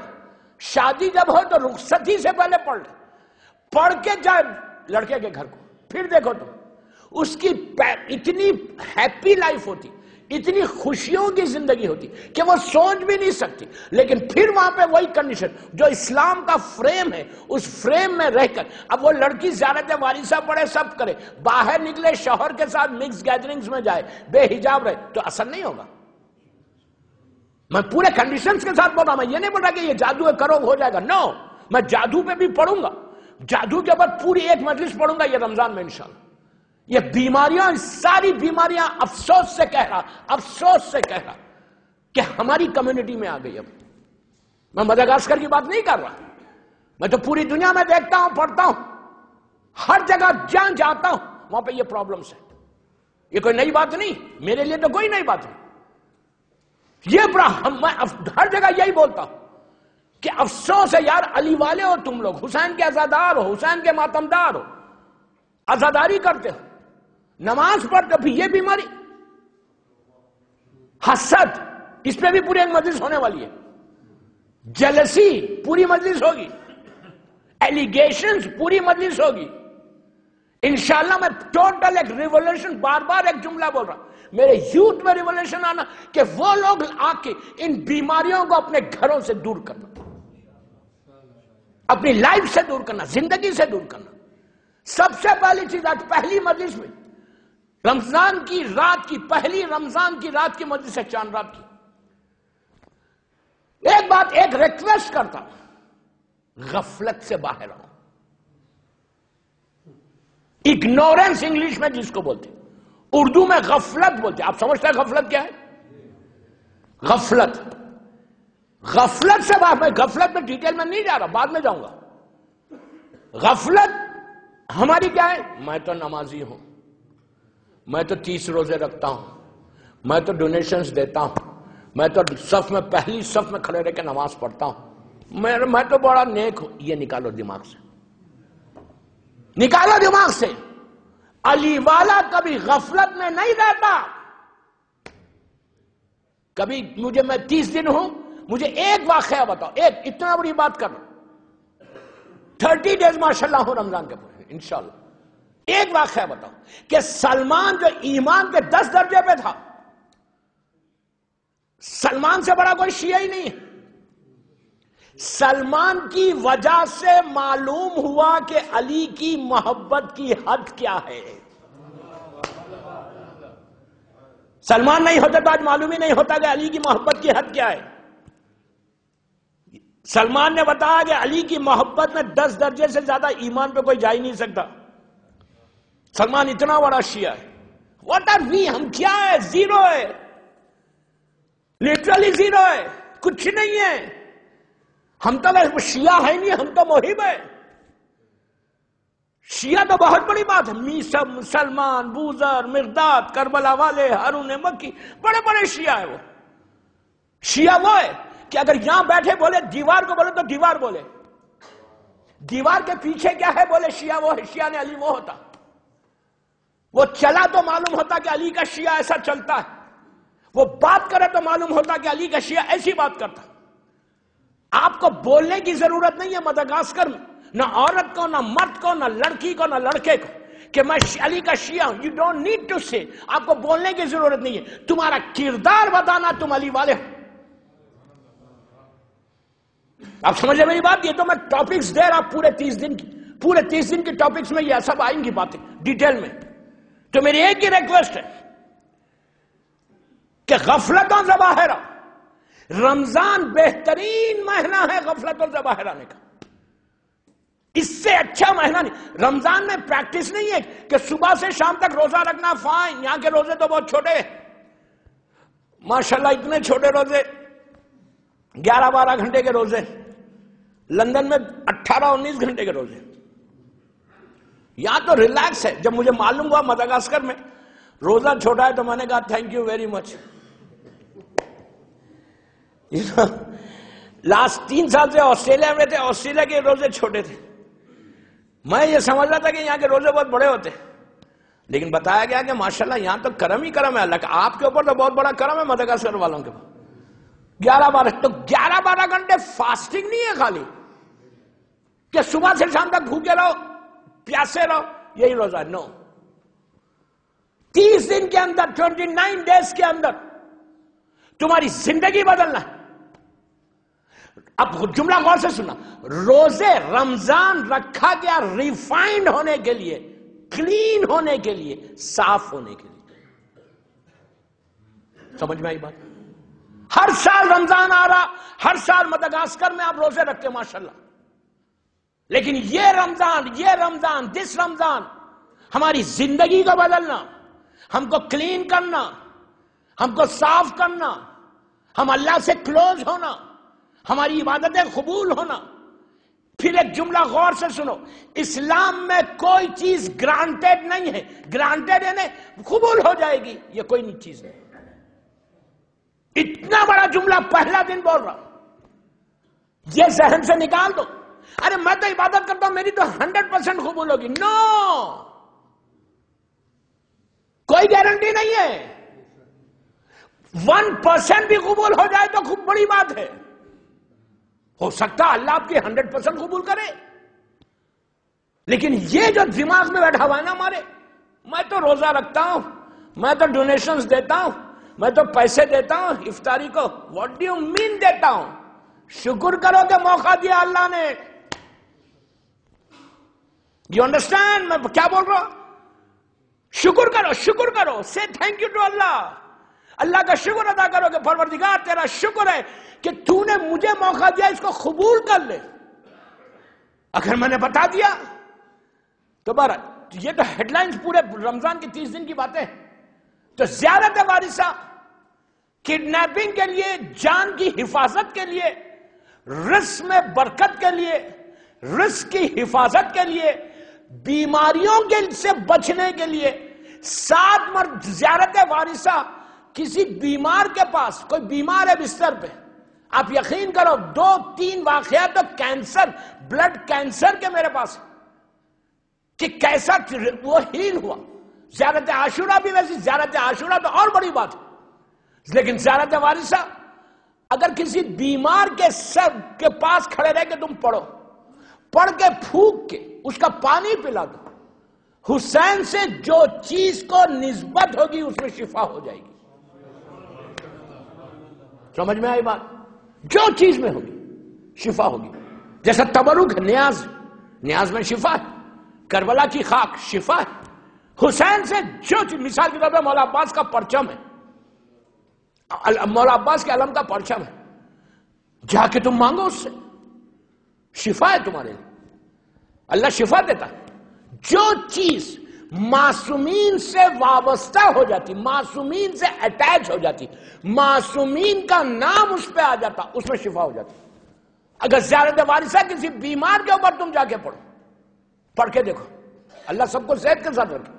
شادی جب ہو تو رخصتی سے پہلے پڑھ کے جائے لڑکے کے گھر کو، پھر دیکھو تم اس کی اتنی ہیپی لائف ہوتی، اتنی خوشیوں کی زندگی ہوتی کہ وہ سوچ بھی نہیں سکتی۔ لیکن پھر وہاں پہ وہی کنڈیشن جو اسلام کا فریم ہے، اس فریم میں رہ کر اب وہ لڑکی زیارت وارثہ پڑھے، سب کرے، باہر نکلے شوہر کے ساتھ مکس گیدرنگز میں جائے، بے حجاب رہے، تو اثر نہیں ہوگا۔ میں پورے کنڈیشنز کے ساتھ بول رہا ہوں، میں یہ نہیں بول رہا کہ یہ جادو ہے کرو ہو جائے گا، نو، میں جادو پہ بھی پڑھوں گا، جادو کے بعد پوری ایک مجلس پڑھوں گا یہ رمضان میں انشاءاللہ۔ یہ بیماریاں، ساری بیماریاں افسوس سے کہہ رہا کہ ہماری کمیونٹی میں آ گئی۔ اب میں مدغاسکر کی بات نہیں کر رہا، میں تو پوری دنیا میں دیکھتا ہوں، پڑھتا ہوں، ہر جگہ جہاں جاتا ہوں وہاں پہ یہ پرابلمس ہے۔ یہ کوئی نئی بات نہیں، میرے لیے تو کوئی نئی بات نہیں۔ میں ہر جگہ یہی بولتا ہوں کہ افسوس ہے یار، علی والے ہو تم لوگ، حسین کے عزادار ہو، حسین کے ماتمدار ہو، عزاداری کرتے ہو، نماز پڑھتے ہو، پھر یہ بیماری، حسد، اس پہ بھی پوری ایک مجلس ہونے والی ہے، جیلسی پوری مجلس ہوگی، ڈیلیگیشنز پوری مجلس ہوگی انشاءاللہ. میں ٹوٹل ایک ریولوشن، بار بار ایک جملہ بول رہا ہوں، میرے یوتھ میں ریولوشن آنا کہ وہ لوگ آ کے ان بیماریوں کو اپنے گھروں سے دور کرنا، اپنی لائف سے دور کرنا، زندگی سے دور کرنا. سب سے پہلی چیز آج پہلی مجلس میں رمضان کی رات کی، پہلی رمضان کی رات کی مجلس ہے، چاند رات کی. ایک بات، ایک ریکویسٹ کرتا ہوں، غفلت سے باہر آؤ. اگنورنس انگلش میں جس کو بولتے، اردو میں غفلت بولتے. آپ سمجھتے ہیں غفلت کیا ہے؟ غفلت، غفلت سے باہر. میں غفلت میں ڈیٹیل میں نہیں جا رہا، بعد میں جاؤں گا. غفلت ہماری کیا ہے؟ میں تو نمازی ہوں، میں تو 30 روزے رکھتا ہوں، میں تو ڈونیشنز دیتا ہوں، میں تو صف میں پہلی صف میں کھڑے رہ کے نماز پڑھتا ہوں، میں تو بڑا نیک ہوں. یہ نکالو دماغ سے، نکالو دماغ سے. علی والا کبھی غفلت میں نہیں رہتا. کبھی مجھے، میں 30 دن ہوں، مجھے ایک واقعہ بتاؤ، ایک اتنا بڑی بات کر 30 ڈیز ماشاءاللہ ہوں رمضان کے پورے انشاءاللہ. ایک واقعہ بتاؤ کہ سلمان جو ایمان کے 10 درجے پہ تھا، سلمان سے بڑا کوئی شیعہ ہی نہیں ہے. سلمان کی وجہ سے معلوم ہوا کہ علی کی محبت کی حد کیا ہے. سلمان نہیں ہوتا تو آج معلوم ہی نہیں ہوتا کہ علی کی محبت کی حد کیا ہے. سلمان نے بتایا کہ علی کی محبت میں 10 درجے سے زیادہ ایمان پہ کوئی جا ہی نہیں سکتا. سلمان اتنا بڑا شیعہ ہے. What are we? ہم کیا ہے؟ زیرو ہے، لٹرلی زیرو ہے، کچھ نہیں ہے. ہم تو شیعہ ہے نہیں، ہم تو محب ہے. شیعہ تو بہت بڑی بات ہے. میسب، مسلمان، بوذر، مقداد، کربلا والے، ہارون مکی، بڑے بڑے شیعہ ہے. وہ شیعہ وہ ہے کہ اگر یہاں بیٹھے بولے دیوار کو بولے تو دیوار بولے. دیوار کے پیچھے کیا ہے بولے شیعہ وہ ہے. شیعہ نے علی وہ ہوتا، وہ چلا تو معلوم ہوتا کہ علی کا شیعہ ایسا چلتا ہے. وہ بات کرے تو معلوم ہوتا کہ علی کا شیعہ ایسی بات کرتا. آپ کو بولنے کی ضرورت نہیں ہے مدغاسکر میں، نہ عورت کو، نہ مرد کو، نہ لڑکی کو، نہ لڑکے کو، کہ میں علی کا شیعہ ہوں. یو ڈونٹ نیڈ ٹو سے. آپ کو بولنے کی ضرورت نہیں ہے، تمہارا کردار بتانا تم علی والے ہو. آپ سمجھے میری بات؟ یہ تو میں ٹاپکس دے رہا پورے 30 دن کی، پورے 30 دن کی ٹاپکس میں یہ سب آئیں گی باتیں ڈیٹیل میں. تو میری ایک ہی ریکویسٹ ہے کہ غفلتوں سے باہر آؤ. رمضان بہترین مہینہ ہے غفلتوں سے باہر آنے کا. اس سے اچھا مہینہ نہیں. رمضان میں پریکٹس نہیں ہے کہ صبح سے شام تک روزہ رکھنا. فائن، یہاں کے روزے تو بہت چھوٹے ہیں ماشاءاللہ. اتنے چھوٹے روزے، 11-12 گھنٹے کے روزے. لندن میں 18-19 گھنٹے کے روزے. یہاں تو ریلیکس ہے. جب مجھے معلوم ہوا مدغاسکر میں روزہ چھوٹا ہے تو میں نے کہا thank you very much. Last 3 سال سے آسٹریلیا میں تھے، آسٹریلیا کے روزے چھوٹے تھے. میں یہ سمجھ رہا تھا کہ یہاں کے روزے بہت بڑے ہوتے، لیکن بتایا گیا کہ ماشاءاللہ یہاں تو کرم ہی کرم ہے اللہ کا. آپ کے اوپر تو بہت بڑا کرم ہے مدغاسکر والوں کے اوپر. 11-12 تو 11-12 گھنٹے فاسٹنگ نہیں ہے خالی کہ صبح سے شام تک بھوکے رہو، پیاسے رہو، یہی روزہ. نو، 30 دن کے اندر، 29 ڈیز کے اندر تمہاری زندگی بدلنا ہے. اب جملہ غور سے سننا. روزے رمضان رکھا گیا ریفائنڈ ہونے کے لیے، کلین ہونے کے لیے، صاف ہونے کے لیے. سمجھ میں آئی بات؟ ہر سال رمضان آ رہا، ہر سال مدغاسکر میں آپ روزے رکھتے ماشاءاللہ، لیکن یہ رمضان دس رمضان ہماری زندگی کو بدلنا، ہم کو کلین کرنا، ہم کو صاف کرنا، ہم اللہ سے کلوز ہونا، ہماری عبادتیں قبول ہونا. پھر ایک جملہ غور سے سنو. اسلام میں کوئی چیز گرانٹیڈ نہیں ہے. گرانٹیڈ یعنی قبول ہو جائے گی، یہ کوئی نہیں چیز نہیں. اتنا بڑا جملہ پہلا دن بول رہا، یہ ذہن سے نکال دو. ارے میں تو عبادت کرتا ہوں، میری تو 100% قبول ہوگی. نو، کوئی گارنٹی نہیں ہے. 1% بھی قبول ہو جائے تو خوب بڑی بات ہے. ہو سکتا اللہ آپ کی 100% قبول کرے. لیکن یہ جو دماغ میں بیٹھا ہوا ہے نا ہمارے، میں تو روزہ رکھتا ہوں، میں تو ڈونیشنز دیتا ہوں، میں تو پیسے دیتا ہوں افطاری کو. واٹ ڈو یو مین دیتا ہوں؟ شکر کرو کہ موقع دیا اللہ نے. یو انڈرسٹینڈ میں کیا بول رہا ہوں؟ شکر کرو، شکر کرو، سے تھینک یو ٹو اللہ. اللہ کا شکر ادا کرو کہ پروردگار تیرا شکر ہے کہ تو نے مجھے موقع دیا، اس کو قبول کر لے. اگر میں نے بتا دیا تو یہ تو ہیڈ لائنز پورے رمضان کے 30 دن کی باتیں. تو زیارت وارثہ کڈنیپنگ کے لیے، جان کی حفاظت کے لیے، رزق میں برکت کے لیے، رزق کی حفاظت کے لیے، بیماریوں سے بچنے کے لیے 7 مرد زیارت وارثہ. کسی بیمار کے پاس، کوئی بیمار ہے بستر پہ، آپ یقین کرو 2-3 واقعات تو کینسر، بلڈ کینسر کے میرے پاس کہ کیسا وہ ہیل ہوا. زیارت عاشورہ بھی ویسی، زیارت عاشورہ تو اور بڑی بات ہے. لیکن زیارت وارثہ اگر کسی بیمار کے سر کے پاس کھڑے رہ کے تم پڑھو، پڑھ کے پھونک کے اس کا پانی پلا دو، حسین سے جو چیز کو نسبت ہوگی اس میں شفا ہو جائے گی. سمجھ میں آئی بات؟ جو چیز میں ہوگی شفا ہوگی. جیسا تبرک ہے، نیاز میں شفا ہے. کربلا کی خاک شفا ہے. حسین سے جو چیز، مثال کے طور پہ مولا عباس کا پرچم ہے، مولا عباس کے علم کا پرچم ہے، جا کے تم مانگو اس سے، شفا ہے تمہارے لیے. اللہ شفا دیتا ہے. جو چیز معصومین سے وابستہ ہو جاتی، معصومین سے اٹیچ ہو جاتی، معصومین کا نام اس پہ آ جاتا، اس میں شفا ہو جاتی. اگر زیارت وارثہ کسی بیمار کے اوپر تم جا کے پڑھو، پڑھ کے دیکھو، اللہ سب کو صحت کے ساتھ رکھے،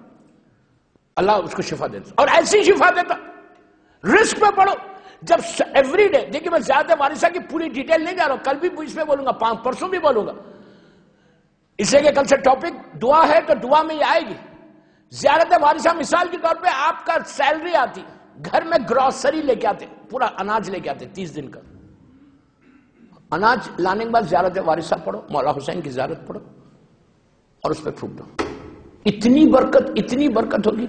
اللہ اس کو شفا دیتا. اور ایسی شفا دیتا. رزق پہ پڑھو. جب ایوری ڈے، دیکھیں میں زیارت وارثہ کی پوری ڈیٹیل نہیں جا رہا ہوں، کل بھی اس پہ بولوں گا، پرسوں بھی بولوں گا، اس لیے کہ کل سے ٹاپک دعا ہے تو دعا میں یہ آئے گی. زیارت وارثہ مثال کے طور پہ آپ کا سیلری آتی، گھر میں گروسری لے کے آتے، پورا اناج لے کے آتے 30 دن کا اناج لانے کے بعد زیارت وارثہ پڑھو، مولا حسین کی زیارت پڑھو اور اس پہ پھونک دو. اتنی برکت ہوگی.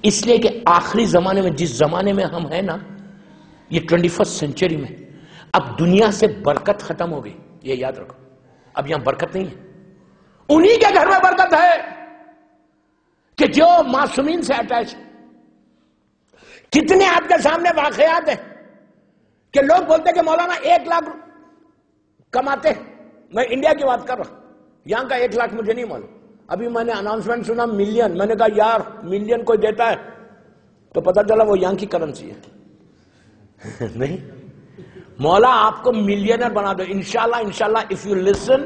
اس لیے کہ آخری زمانے میں، جس زمانے میں ہم ہیں نا، یہ 21 سینچری میں، اب دنیا سے برکت ختم ہو گئی. یہ یاد رکھو، اب یہاں برکت نہیں ہے. انہی کے گھر میں برکت ہے کہ جو معصومین سے اٹیچ. کتنے آپ کے سامنے واقعات ہیں کہ لوگ بولتے کہ مولانا 1 لاکھ کماتے ہیں. میں انڈیا کی بات کر رہا ہوں، یہاں کا 1 لاکھ مجھے نہیں معلوم. ابھی میں نے اناؤنسمنٹ سنا ملین، میں نے کہا یار ملین کوئی دیتا ہے تو پتہ چلا وہ یہاں کی کرنسی ہے. نہیں، مولا آپ کو ملینر بنا دو انشاءاللہ اف یو لسن.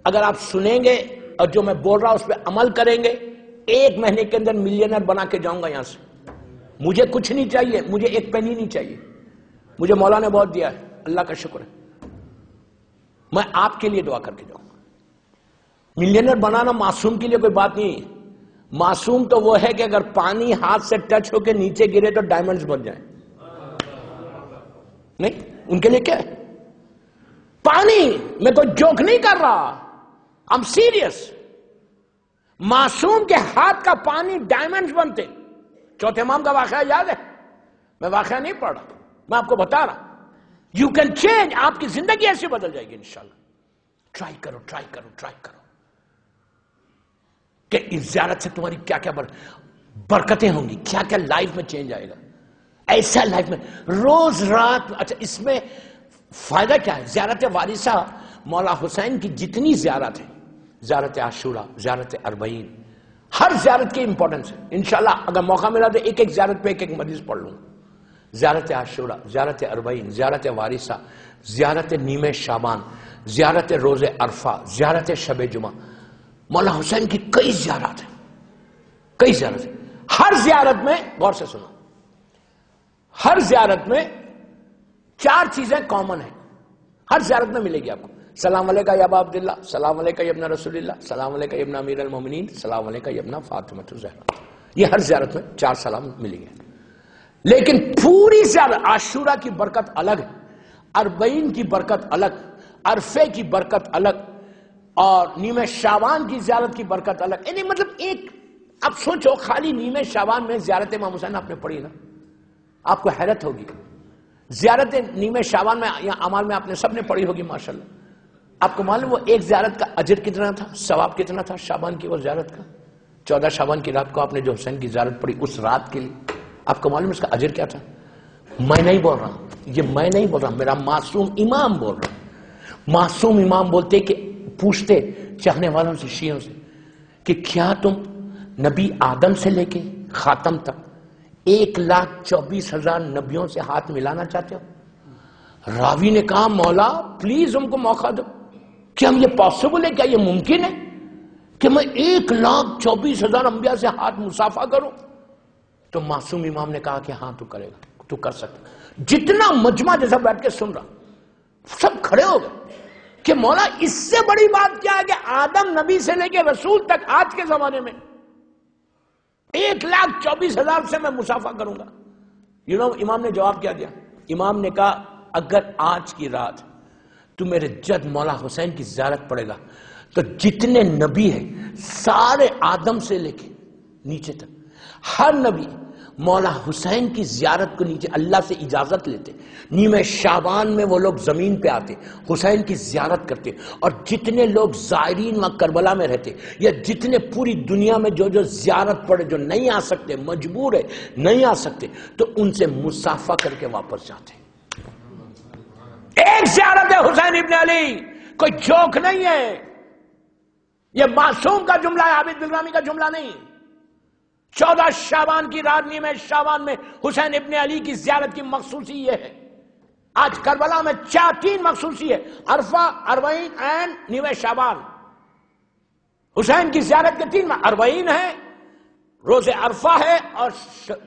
اگر آپ سنیں گے اور جو میں بول رہا ہوں اس پہ عمل کریں گے، 1 مہینے کے اندر ملینر بنا کے جاؤں گا یہاں سے. مجھے کچھ نہیں چاہیے، مجھے 1 پینی نہیں چاہیے، مجھے مولا نے بہت دیا ہے، اللہ کا شکر ہے. میں آپ کے لیے دعا کر کے جاؤں گا. ملینر بنانا معصوم کے لیے کوئی بات نہیں ہے. معصوم تو وہ ہے کہ اگر پانی ہاتھ سے ٹچ ہو کے نیچے گرے تو ڈائمنڈز بن جائیں. نہیں، ان کے لیے کیا ہے؟ پانی میں کوئی جوک نہیں کر رہا، I'm serious. معصوم کے ہاتھ کا پانی ڈائمنڈز بنتے. چوتھے امام کا واقعہ یاد ہے؟ میں واقعہ نہیں پڑھ رہا، میں آپ کو بتا رہا. You can change. آپ کی زندگی ایسی بدل جائے گی انشاءاللہ. ٹرائی کرو کہ اس زیارت سے تمہاری کیا کیا برکتیں ہوں گی، کیا کیا لائف میں چینج آئے گا. ایسا لائف میں روز رات. اچھا، اس میں فائدہ کیا ہے؟ زیارت وارثہ مولا حسین کی جتنی زیارت ہے، زیارت عاشورہ، زیارت اربعین، ہر زیارت کی امپورٹنس ہے. انشاءاللہ اگر موقع ملا تو ایک زیارت پہ ایک مریض پڑھ لوں. زیارت عاشورہ، زیارت اربعین، زیارت وارثہ، زیارت نیمہ شعبان، زیارت روز عرفہ، زیارت شب جمعہ. مولا حسین کی کئی زیارت ہیں. ہر زیارت میں غور سے سنو، ہر زیارت میں 4 چیزیں کامن ہیں. ہر زیارت میں ملے گی آپ کو. سلام علیکہ یا ابا عبداللہ، سلام علیکہ یا ابن رسول اللہ، سلام علیکہ یا ابن امیر المومنین، سلام علیکہ یا ابن فاطمہ الزہرا. یہ ہر زیارت میں 4 سلام ملیں گے. لیکن پوری زیارت، عاشورہ کی برکت الگ ہے، اربعین کی برکت الگ، عرفے کی برکت الگ، اور نیمہ شعبان کی زیارت کی برکت الگ. یعنی مطلب ایک اب سوچو خالی نیمہ شعبان میں زیارت امام حسین آپ نے پڑھی نا, آپ کو حیرت ہوگی. زیارت نیمہ شعبان میں یا اعمال میں آپ نے سب نے پڑھی ہوگی ماشاءاللہ. آپ کو معلوم وہ ایک زیارت کا اجر کتنا تھا, ثواب کتنا تھا شعبان کی وہ زیارت کا؟ 14 شعبان کی رات کو آپ نے جو حسین کی زیارت پڑھی اس رات کے لیے, آپ کو معلوم اس کا اجر کیا تھا؟ میں نہیں بول رہا, یہ میں نہیں بول رہا, میرا معصوم امام بول رہا. معصوم امام بولتے کہ پوچھتے چاہنے والوں سے, شیعوں سے, کہ کیا تم نبی آدم سے لے کے خاتم تک 1,24,000 نبیوں سے ہاتھ ملانا چاہتے ہو؟ راوی نے کہا مولا پلیز ہم کو موقع دو, کیا ہم یہ پاسبل ہے, کیا یہ ممکن ہے کہ میں 1,24,000 انبیاء سے ہاتھ مصافحہ کروں؟ تو معصوم امام نے کہا کہ ہاں تو کرے گا, تو کر سکتا. جتنا مجمع جیسا بیٹھ کے سن رہا سب کھڑے ہو گئے کہ مولا اس سے بڑی بات کیا ہے کہ آدم نبی سے لے کے رسول تک آج کے زمانے میں 1,24,000 سے میں مصافحہ کروں گا. امام نے جواب کیا دیا؟ امام نے کہا اگر آج کی رات تو میرے جد مولا حسین کی زیارت پڑے گا تو جتنے نبی ہیں سارے آدم سے لے کے نیچے تک ہر نبی مولا حسین کی زیارت کو نیچے اللہ سے اجازت لیتے. نیمہ شعبان میں وہ لوگ زمین پہ آتے, حسین کی زیارت کرتے, اور جتنے لوگ زائرین وہاں کربلا میں رہتے یا جتنے پوری دنیا میں جو زیارت پڑے جو نہیں آ سکتے, مجبور ہے نہیں آ سکتے, تو ان سے مصافحہ کر کے واپس جاتے. ایک زیارت ہے حسین ابن علی, کوئی جوک نہیں ہے, یہ معصوم کا جملہ ہے, عابد بلرامی کا جملہ نہیں. 14 شعبان کی رات نیمہ شعبان میں حسین ابن علی کی زیارت کی مخصوصی یہ ہے. آج کربلا میں 3 مخصوصی ہے, عرفہ, اربعین این نیمہ شعبان. حسین کی زیارت کے 3 اربعین ہے, روز عرفہ ہے, اور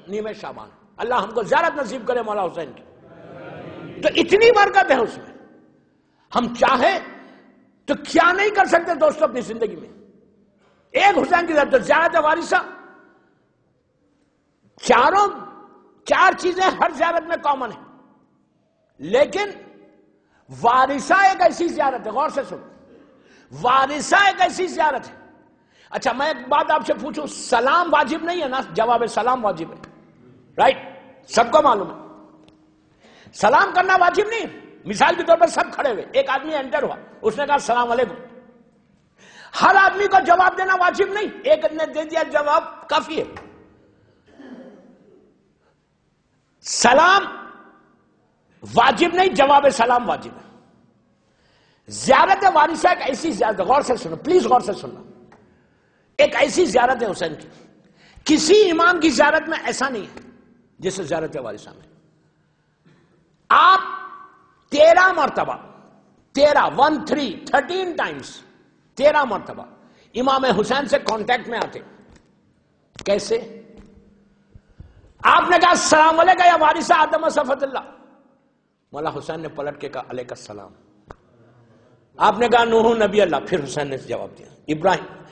نیمہ شعبان. اللہ ہم کو زیارت نصیب کرے مولا حسین کی. تو اتنی برکت ہے اس میں, ہم چاہے تو کیا نہیں کر سکتے دوستو اپنی زندگی میں. ایک حسین کی زیارت وارثہ, 4 چیزیں ہر زیارت میں کامن ہیں, لیکن وارثہ ایک ایسی زیارت ہے, غور سے سن, وارثہ ایک ایسی زیارت ہے. اچھا میں ایک بات آپ سے پوچھوں, سلام واجب نہیں ہے نا؟ جواب سلام واجب ہے, رائٹ, سب کو معلوم ہے. سلام کرنا واجب نہیں. مثال کے طور پر سب کھڑے ہوئے, ایک آدمی انٹر ہوا, اس نے کہا السلام علیکم, ہر آدمی کو جواب دینا واجب نہیں, ایک نے دے دیا جواب کافی ہے. سلام واجب نہیں, جواب سلام واجب ہے. زیارت وارثہ ایک ایسی زیارت, غور سے سنو پلیز, غور سے سننا, ایک ایسی زیارت ہے حسین کی, کسی امام کی زیارت میں ایسا نہیں ہے جیسے زیارت وارثہ میں. آپ 13 مرتبہ 13 ٹائمز 13 مرتبہ امام حسین سے کانٹیکٹ میں آتے. کیسے؟ آپ نے کہا السلام علیکم یا وارثہ آدم صفوت اللہ, مولا حسین نے پلٹ کے کہا علیک السلام. آپ نے کہا نوح نبی اللہ, پھر حسین نے جواب دیا ابراہیم.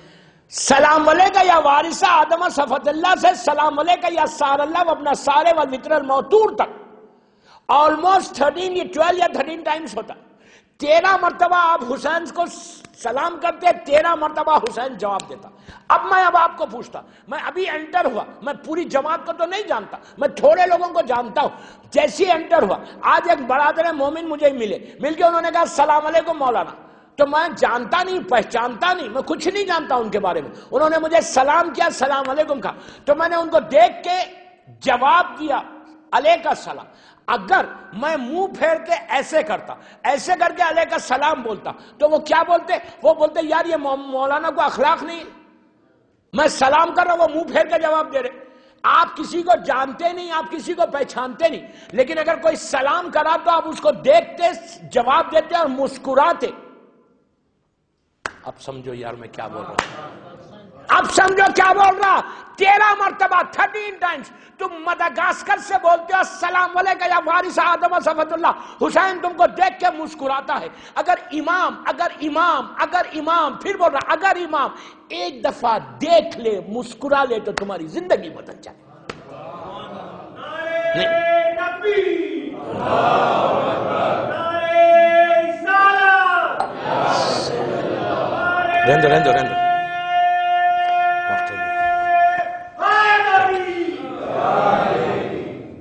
سلام علیکم یا وارثہ آدم صفوت اللہ سے سلام علیکم یا سار اللہ و اپنا سارے والوتر الموتور تک آلموسٹ 13 یا 12 یا 13 ٹائمز ہوتا. 13 مرتبہ آپ حسین کو سلام کرتے, 13 مرتبہ حسین جواب دیتا. اب میں آپ کو پوچھتا, میں ابھی انٹر ہوا, میں پوری جماعت کو تو نہیں جانتا, میں تھوڑے لوگوں کو جانتا ہوں. جیسے انٹر ہوا, آج ایک برادر مومن مجھے مل کے انہوں نے کہا السلام علیکم مولانا, تو میں جانتا نہیں, پہچانتا نہیں, میں کچھ نہیں جانتا ان کے بارے میں. انہوں نے مجھے سلام کیا, السلام علیکم کہا, تو میں نے ان کو دیکھ کے جواب دیا علیک السلام. اگر میں منہ پھیر کے ایسے کرتا, ایسے کر کے علیک السلام بولتا, تو وہ کیا بولتے؟ وہ بولتے یار یہ مولانا کو اخلاق نہیں, میں سلام کر رہا ہوں وہ منہ پھیر کے جواب دے رہے. آپ کسی کو جانتے نہیں, آپ کسی کو پہچانتے نہیں, لیکن اگر کوئی سلام کرا تو آپ اس کو دیکھتے, جواب دیتے اور مسکراتے. اب سمجھو یار میں کیا بول رہا ہوں, اب سمجھو کیا بول رہا. 13 مرتبہ 13 ٹائمز تم مدغاسکر سے بولتے ہو السلام علیکم یا وارث آدم صفوت اللہ, حسین تم کو دیکھ کے مسکراتا ہے. اگر امام پھر بول رہا اگر امام ایک دفعہ دیکھ لے, مسکرا لے, تو تمہاری زندگی بدل جائے. رہنے دو وقت ہو گیا.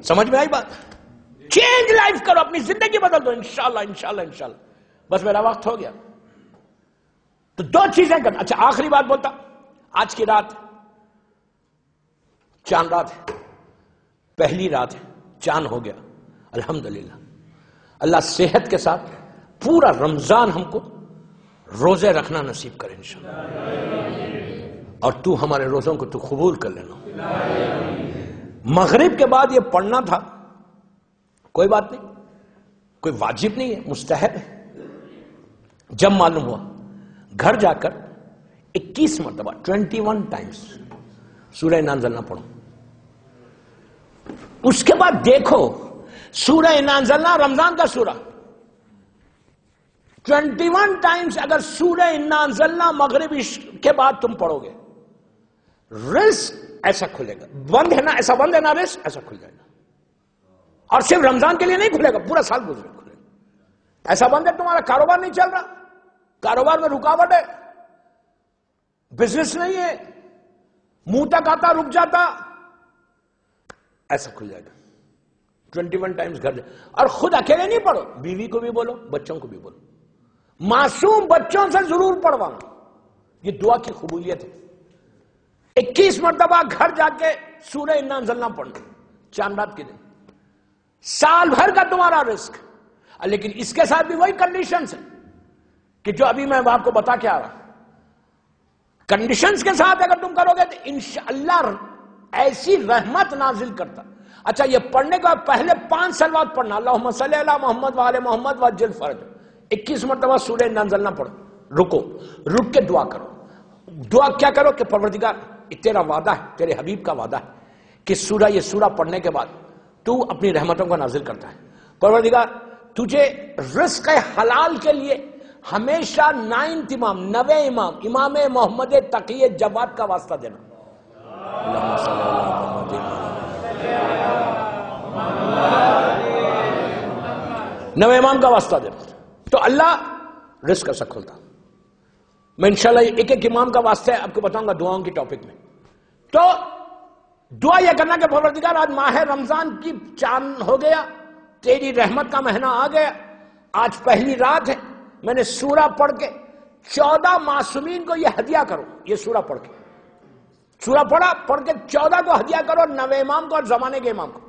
سمجھ میں آئی بات؟ چینج لائف کرو، اپنی زندگی بدل دو انشاءاللہ انشاءاللہ انشاءاللہ. بس میرا وقت ہو گیا. تو دو چیزیں کرنا. اچھا آخری بات بولتا، آج کی رات چاند رات ہے، پہلی رات ہے، چاند ہو گیا الحمدللہ. اللہ صحت کے ساتھ پورا رمضان ہم کو روزے رکھنا نصیب کرے انشاءاللہ. اور تو ہمارے روزوں کو تو قبول کر لینا. مغرب کے بعد یہ پڑھنا تھا، کوئی بات نہیں، کوئی واجب نہیں ہے، مستحب ہے. جب معلوم ہوا گھر جا کر 21 مرتبہ 21 ٹائمز سورہ انا انزلنا پڑھو. اس کے بعد دیکھو سورہ انا انزلنا رمضان کا سورہ 21 ٹائمز اگر سورہ انا انزلنا مغرب کے بعد تم پڑھو گے، رزق ایسا کھلے گا. بند ہے نا، ایسا بند ہے نا، رزق ایسا کھل جائے گا. اور صرف رمضان کے لیے نہیں کھلے گا، پورا سال گزرے کھلے گا. ایسا بند ہے تمہارا کاروبار نہیں چل رہا، کاروبار میں رکاوٹ ہے، بزنس نہیں ہے، منہ تک آتا رک جاتا، ایسا کھل جائے گا. 21 ٹائمز گھر جائے. اور خود اکیلے نہیں پڑھو، بیوی کو بھی بولو، بچوں کو بھی بولو. معصوم بچوں سے ضرور پڑھوانا، یہ دعا کی قبولیت ہے. 21 مرتبہ گھر جا کے سورہ انا انزلنا پڑھنا چاند رات کے دن، سال بھر کا تمہارا رزق. لیکن اس کے ساتھ بھی وہی کنڈیشنز ہیں کہ جو ابھی میں آپ کو بتا کے آ رہا. کنڈیشنز کے ساتھ اگر تم کرو گے تو انشاءاللہ ایسی رحمت نازل کرتا. اچھا یہ پڑھنے کے بعد پہلے 5 صلوات پڑھنا، اللہم صلی علی محمد وآل محمد وعجل فرج. 21 مرتبہ سورہ انا انزلنا پڑھو. رک کے دعا کرو. دعا کیا کرو کہ پروردگار تیرا وعدہ ہے، تیرے حبیب کا وعدہ ہے کہ یہ سورہ پڑھنے کے بعد تو اپنی رحمتوں کو نازل کرتا ہے. پروردگار تجھے رزق حلال کے لیے ہمیشہ 9 امام امام محمد تقی جواد کا واسطہ دینا. اللہم صلی علی محمد 9 امام کا واسطہ دینا تو اللہ رزق ایسا کھولتا. میں انشاءاللہ ایک ایک امام کا واسطہ آپ کو بتاؤں گا دعاؤں کی ٹاپک میں. تو دعا یہ کرنا کہ پروردگار آج ماہ رمضان کی چاند ہو گیا، تیری رحمت کا مہینہ آ گیا، آج پہلی رات ہے، میں نے سورہ پڑھ کے 14 معصومین کو یہ ہدیہ کرو. یہ سورہ پڑھ کے سورہ پڑھ کے 14 کو ہدیہ کرو، 9 امام کو اور زمانے کے امام کو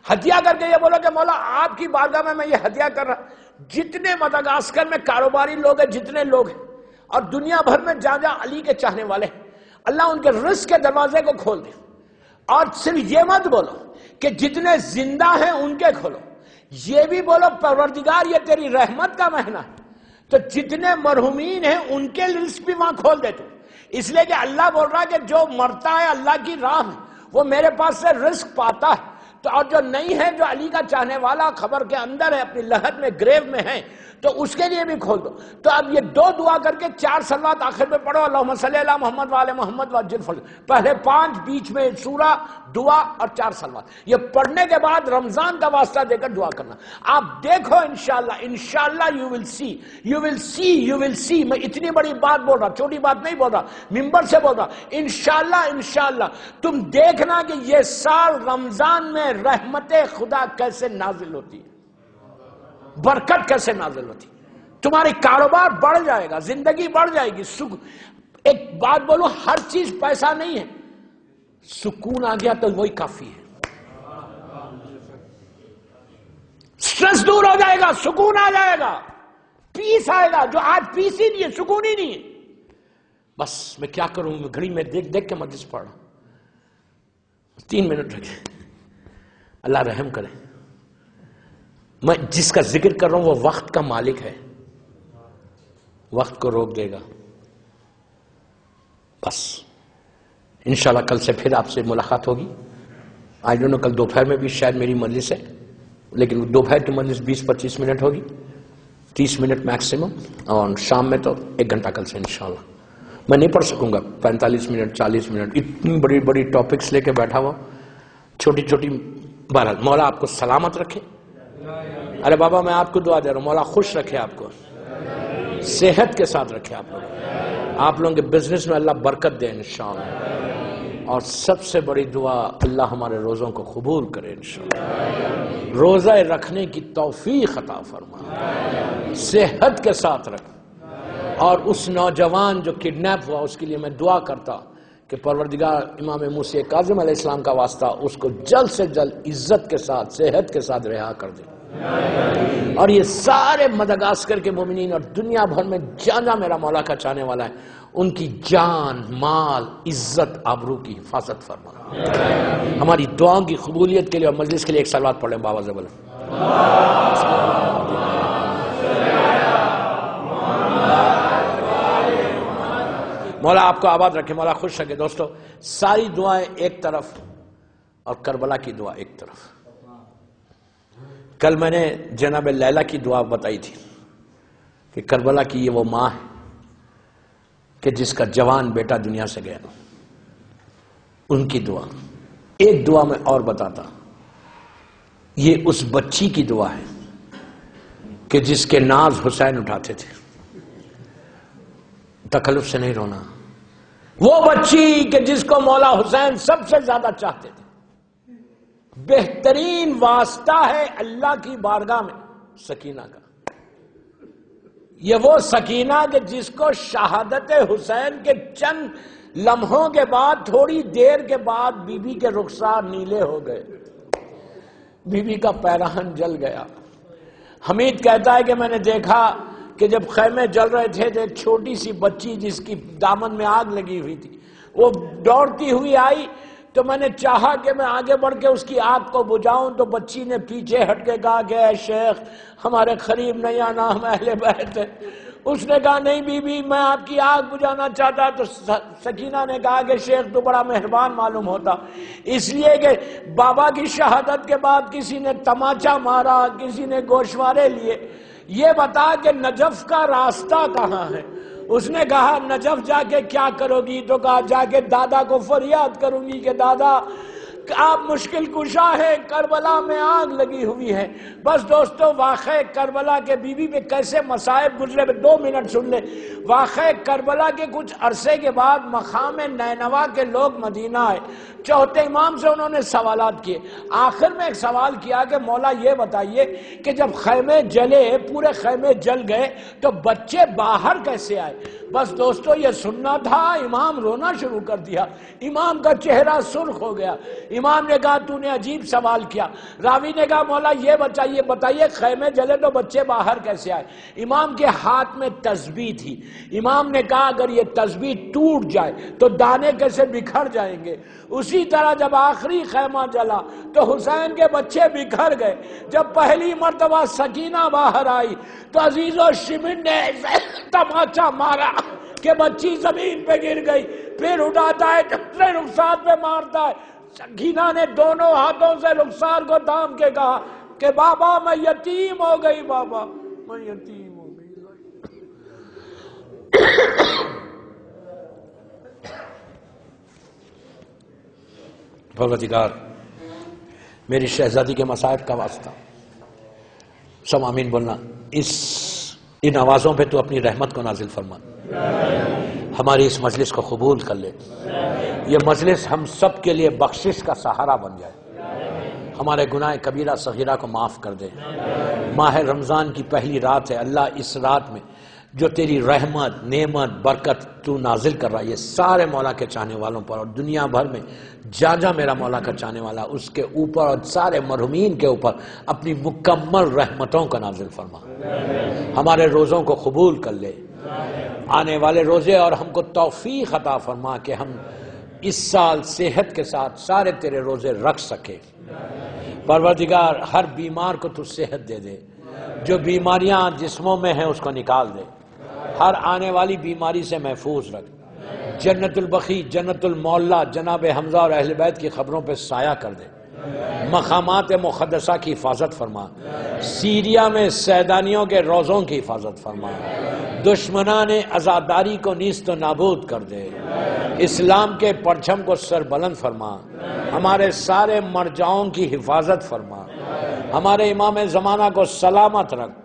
ہدیہ کر کے یہ بولو کہ مولا آپ کی بارگاہ میں یہ ہدیہ کر رہا. جتنے مدغاسکر میں کاروباری لوگ ہیں، جتنے لوگ ہیں اور دنیا بھر میں جہاں علی کے چاہنے والے ہیں، اللہ ان کے رزق کے دروازے کو کھول دے. اور صرف یہ مت بولو کہ جتنے زندہ ہیں ان کے کھولو، یہ بھی بولو پروردگار یہ تیری رحمت کا مہینہ ہے تو جتنے مرحومین ہیں ان کے رزق بھی وہاں کھول دے تو. اس لیے کہ اللہ بول رہا ہے کہ جو مرتا ہے اللہ کی راہ میں وہ میرے پاس سے رزق پاتا ہے. تو اور جو نہیں ہے، جو علی کا چاہنے والا قبر کے اندر ہے، اپنی لحد میں گریو میں ہے، تو اس کے لیے بھی کھول دو. تو اب یہ 2 دعا کر کے 4 صلوات آخر میں پڑھو، اللہم صلی علی محمد وآل محمد وعجل فرج. پہلے 5 بیچ میں سورہ دعا اور 4 صلوات. یہ پڑھنے کے بعد رمضان کا واسطہ دے کر دعا کرنا. آپ دیکھو انشاءاللہ you will see. میں اتنی بڑی بات بول رہا، چھوٹی بات نہیں بول رہا، منبر سے بول رہا. انشاءاللہ تم دیکھنا کہ یہ سال رمضان میں رحمت خدا کیسے نازل ہوتی ہے، برکت کیسے نازل ہوتی. تمہاری کاروبار بڑھ جائے گا، زندگی بڑھ جائے گی. ایک بات بولو، ہر چیز پیسہ نہیں ہے، سکون آ گیا تو وہی کافی ہے. سٹریس دور ہو جائے گا، سکون آ جائے گا، پیس آئے گا. جو آج پیس ہی نہیں ہے، سکون ہی نہیں ہے. بس میں کیا کروں، گھڑی میں دیکھ کے مجلس پڑھ رہا ہوں. 3 منٹ رکھے، اللہ رحم کرے. میں جس کا ذکر کر رہا ہوں وہ وقت کا مالک ہے، وقت کو روک دے گا. بس انشاءاللہ کل سے پھر آپ سے ملاقات ہوگی. آئی ڈونٹ نو کل دوپہر میں بھی شاید میری مجلس ہے، لیکن دوپہر کی مجلس 20-25 منٹ ہوگی، 30 منٹ میکسیمم. اور شام میں تو 1 گھنٹہ کل سے انشاءاللہ. میں نہیں پڑھ سکوں گا 45 منٹ 40 منٹ، اتنی بڑی بڑی ٹاپکس لے کے بیٹھا ہوا، چھوٹی چھوٹی. بہرحال مولا آپ کو سلامت رکھے. ارے بابا میں آپ کو دعا دے رہا ہوں، مولا خوش رکھے، آپ کو صحت کے ساتھ رکھے آپ لوگ. آپ لوگوں کے بزنس میں اللہ برکت دے انشاءاللہ، اور سب سے بڑی دعا اللہ ہمارے روزوں کو قبول کرے انشاءاللہ، روزہ رکھنے کی توفیق عطا فرما، صحت کے ساتھ رکھ، اور اس نوجوان جو کڈنیپ ہوا اس کے لیے میں دعا کرتا کہ پروردگار امام موسیٰ کاظم علیہ السلام کا واسطہ اس کو جلد سے جلد عزت کے ساتھ صحت کے ساتھ رہا کر دے، اور یہ سارے مدغاسکر کے مومنین اور دنیا بھر میں جہاں میرا مولا کا چاہنے والا ہے ان کی جان، مال، عزت، آبرو کی حفاظت فرما۔ ہماری دعاؤں کی قبولیت کے لیے اور مجلس کے لیے ایک صلوات پڑھ لیں باواز بلند۔ مولا آپ کو آباد رکھے، مولا خوش رکھے۔ دوستو ساری دعائیں ایک طرف اور کربلا کی دعا ایک طرف۔ کل میں نے جناب لیلہ کی دعا بتائی تھی کہ کربلا کی یہ وہ ماں ہے کہ جس کا جوان بیٹا دنیا سے گیا، ان کی دعا۔ ایک دعا میں اور بتاتا، یہ اس بچی کی دعا ہے کہ جس کے ناز حسین اٹھاتے تھے، تکلف سے نہیں رونا، وہ بچی کہ جس کو مولا حسین سب سے زیادہ چاہتے تھے۔ بہترین واسطہ ہے اللہ کی بارگاہ میں سکینہ کا، یہ وہ سکینہ کہ جس کو شہادت حسین کے چند لمحوں کے بعد، تھوڑی دیر کے بعد بی بی کے رخسار نیلے ہو گئے، بی بی کا پیراہن جل گیا۔ حمید کہتا ہے کہ میں نے دیکھا کہ جب خیمے جل رہے تھے تو ایک چھوٹی سی بچی جس کی دامن میں آگ لگی ہوئی تھی وہ دوڑتی ہوئی آئی، تو میں نے چاہا کہ میں آگے بڑھ کے اس کی آگ کو بجھاؤں، تو بچی نے پیچھے ہٹ کے کہا کہ اے شیخ ہمارے قریب نہیں آنا، ہم اہل بیت ہیں۔ اس نے کہا نہیں بی بی میں آپ کی آگ بجھانا چاہتا، تو سکینہ نے کہا کہ شیخ تو بڑا مہربان معلوم ہوتا، اس لیے کہ بابا کی شہادت کے بعد کسی نے تماچا مارا، کسی نے گوشوارے لیے، یہ بتا کہ نجف کا راستہ کہاں ہے؟ اس نے کہا نجف جا کے کیا کرو گی؟ تو کہا جا کے دادا کو فریاد کروں گی کہ دادا آپ مشکل کشا ہے، کربلا میں آگ لگی ہوئی ہے۔ بس دوستو واقعہ کربلا کے بی بی پہ کیسے مصائب گزرے، 2 منٹ سن لے۔ واقعہ کربلا کے کچھ عرصے کے بعد مقام نینوا کے لوگ مدینہ آئے، چوتھے امام سے انہوں نے سوالات کیے، آخر میں ایک سوال کیا کہ مولا یہ بتائیے کہ جب خیمے جلے، پورے خیمے جل گئے تو بچے باہر کیسے آئے؟ بس دوستو یہ سننا تھا، امام رونا شروع کر دیا، امام کا چہرہ سرخ ہو گیا۔ امام نے کہا تو نے عجیب سوال کیا۔ راوی نے کہا مولا یہ بتائیے خیمے جلے تو بچے باہر کیسے آئے؟ امام کے ہاتھ میں تسبیح تھی، امام نے کہا اگر یہ تسبیح ٹوٹ جائے تو دانے کیسے بکھر جائیں گے، اسی طرح جب آخری خیمہ جلا تو حسین کے بچے بکھر گئے۔ جب پہلی مرتبہ سکینہ باہر آئی تو عزیز و شمن نے تماچا مارا کہ بچی زمین پہ گر گئی، پھر اٹھاتا ہے دوسرے رخسار پہ مارتا ہے۔ سکینہ نے دونوں ہاتھوں سے رخسار کو تھام کے کہا کہ بابا میں یتیم ہو گئی، بابا میں یتیم ہو گئی۔ پروردگار میری شہزادی کے مصائب کا واسطہ، سب آمین بولنا، ان آوازوں پہ تو اپنی رحمت کو نازل فرما، ہماری اس مجلس کو قبول کر لے، یہ مجلس ہم سب کے لیے بخشش کا سہارا بن جائے، ہمارے گناہ کبیرہ صغیرہ کو معاف کر دے۔ ماہ رمضان کی پہلی رات ہے، اللہ اس رات میں جو تیری رحمت، نعمت، برکت تو نازل کر رہا ہے یہ سارے مولا کے چاہنے والوں پر اور دنیا بھر میں جہاں میرا مولا کا چاہنے والا اس کے اوپر اور سارے مرحومین کے اوپر اپنی مکمل رحمتوں کا نازل فرما، ہمارے روزوں کو قبول کر لے، آنے والے روزے اور ہم کو توفیق عطا فرما کہ ہم اس سال صحت کے ساتھ سارے تیرے روزے رکھ سکے۔ پروردگار ہر بیمار کو تو صحت دے دے، جو بیماریاں جسموں میں ہیں اس کو نکال دے، ہر آنے والی بیماری سے محفوظ رکھ، جنت البقیع، جنت المعلا جناب حمزہ اور اہل بیت کی خبروں پہ سایہ کر دے، مقامات مقدسہ کی حفاظت فرما، سیریا میں سیدانیوں کے روزوں کی حفاظت فرما، دشمنان عزاداری کو نیست و نابود کر دے، اسلام کے پرچم کو سر بلند فرما، ہمارے سارے مرجعوں کی حفاظت فرما، ہمارے امام زمانہ کو سلامت رکھ،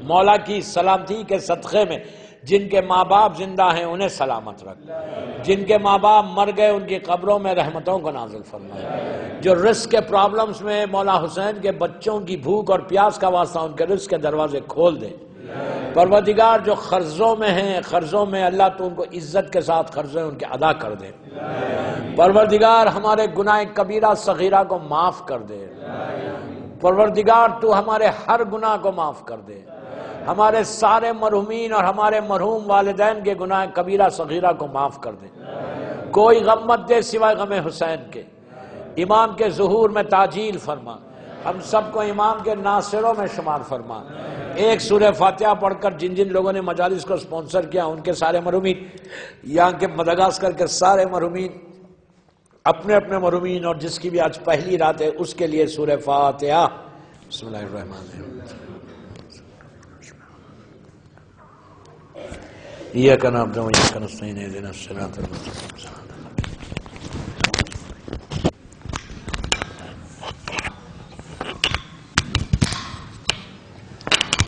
مولا کی سلامتی کے صدقے میں جن کے ماں باپ زندہ ہیں انہیں سلامت رکھ، جن کے ماں باپ مر گئے ان کی قبروں میں رحمتوں کو نازل فرما، جو رزق کے پرابلمز میں مولا حسین کے بچوں کی بھوک اور پیاس کا واسطہ ان کے رزق کے دروازے کھول دے۔ پروردگار جو قرضوں میں ہیں، قرضوں میں اللہ تو ان کو عزت کے ساتھ قرضے ان کے ادا کر دے۔ پروردگار ہمارے گناہ کبیرہ صغیرہ کو معاف کر دے۔ پروردگار تو ہمارے ہر گناہ کو معاف کر دے، ہمارے سارے مرحومین اور ہمارے مرحوم والدین کے گناہ کبیرہ صغیرہ کو معاف کر دے۔ کوئی غم مت دے سوائے غم حسین کے۔ امام کے ظہور میں تعجیل فرما، ہم سب کو امام کے ناصروں میں شمار فرما۔ ایک سورہ فاتحہ پڑھ کر جن جن لوگوں نے مجالس کو سپانسر کیا ان کے سارے مرحومین، یہاں کے مدغاسکر کے سارے مرحومین، اپنے اپنے مرحومین اور جس کی بھی آج پہلی رات ہے اس کے لیے سورہ فاتحہ۔ بسم اللہ الرحمن الرحیم۔ ایاک نعبد و ایاک نستعین اہدنا الصراط المستقیم۔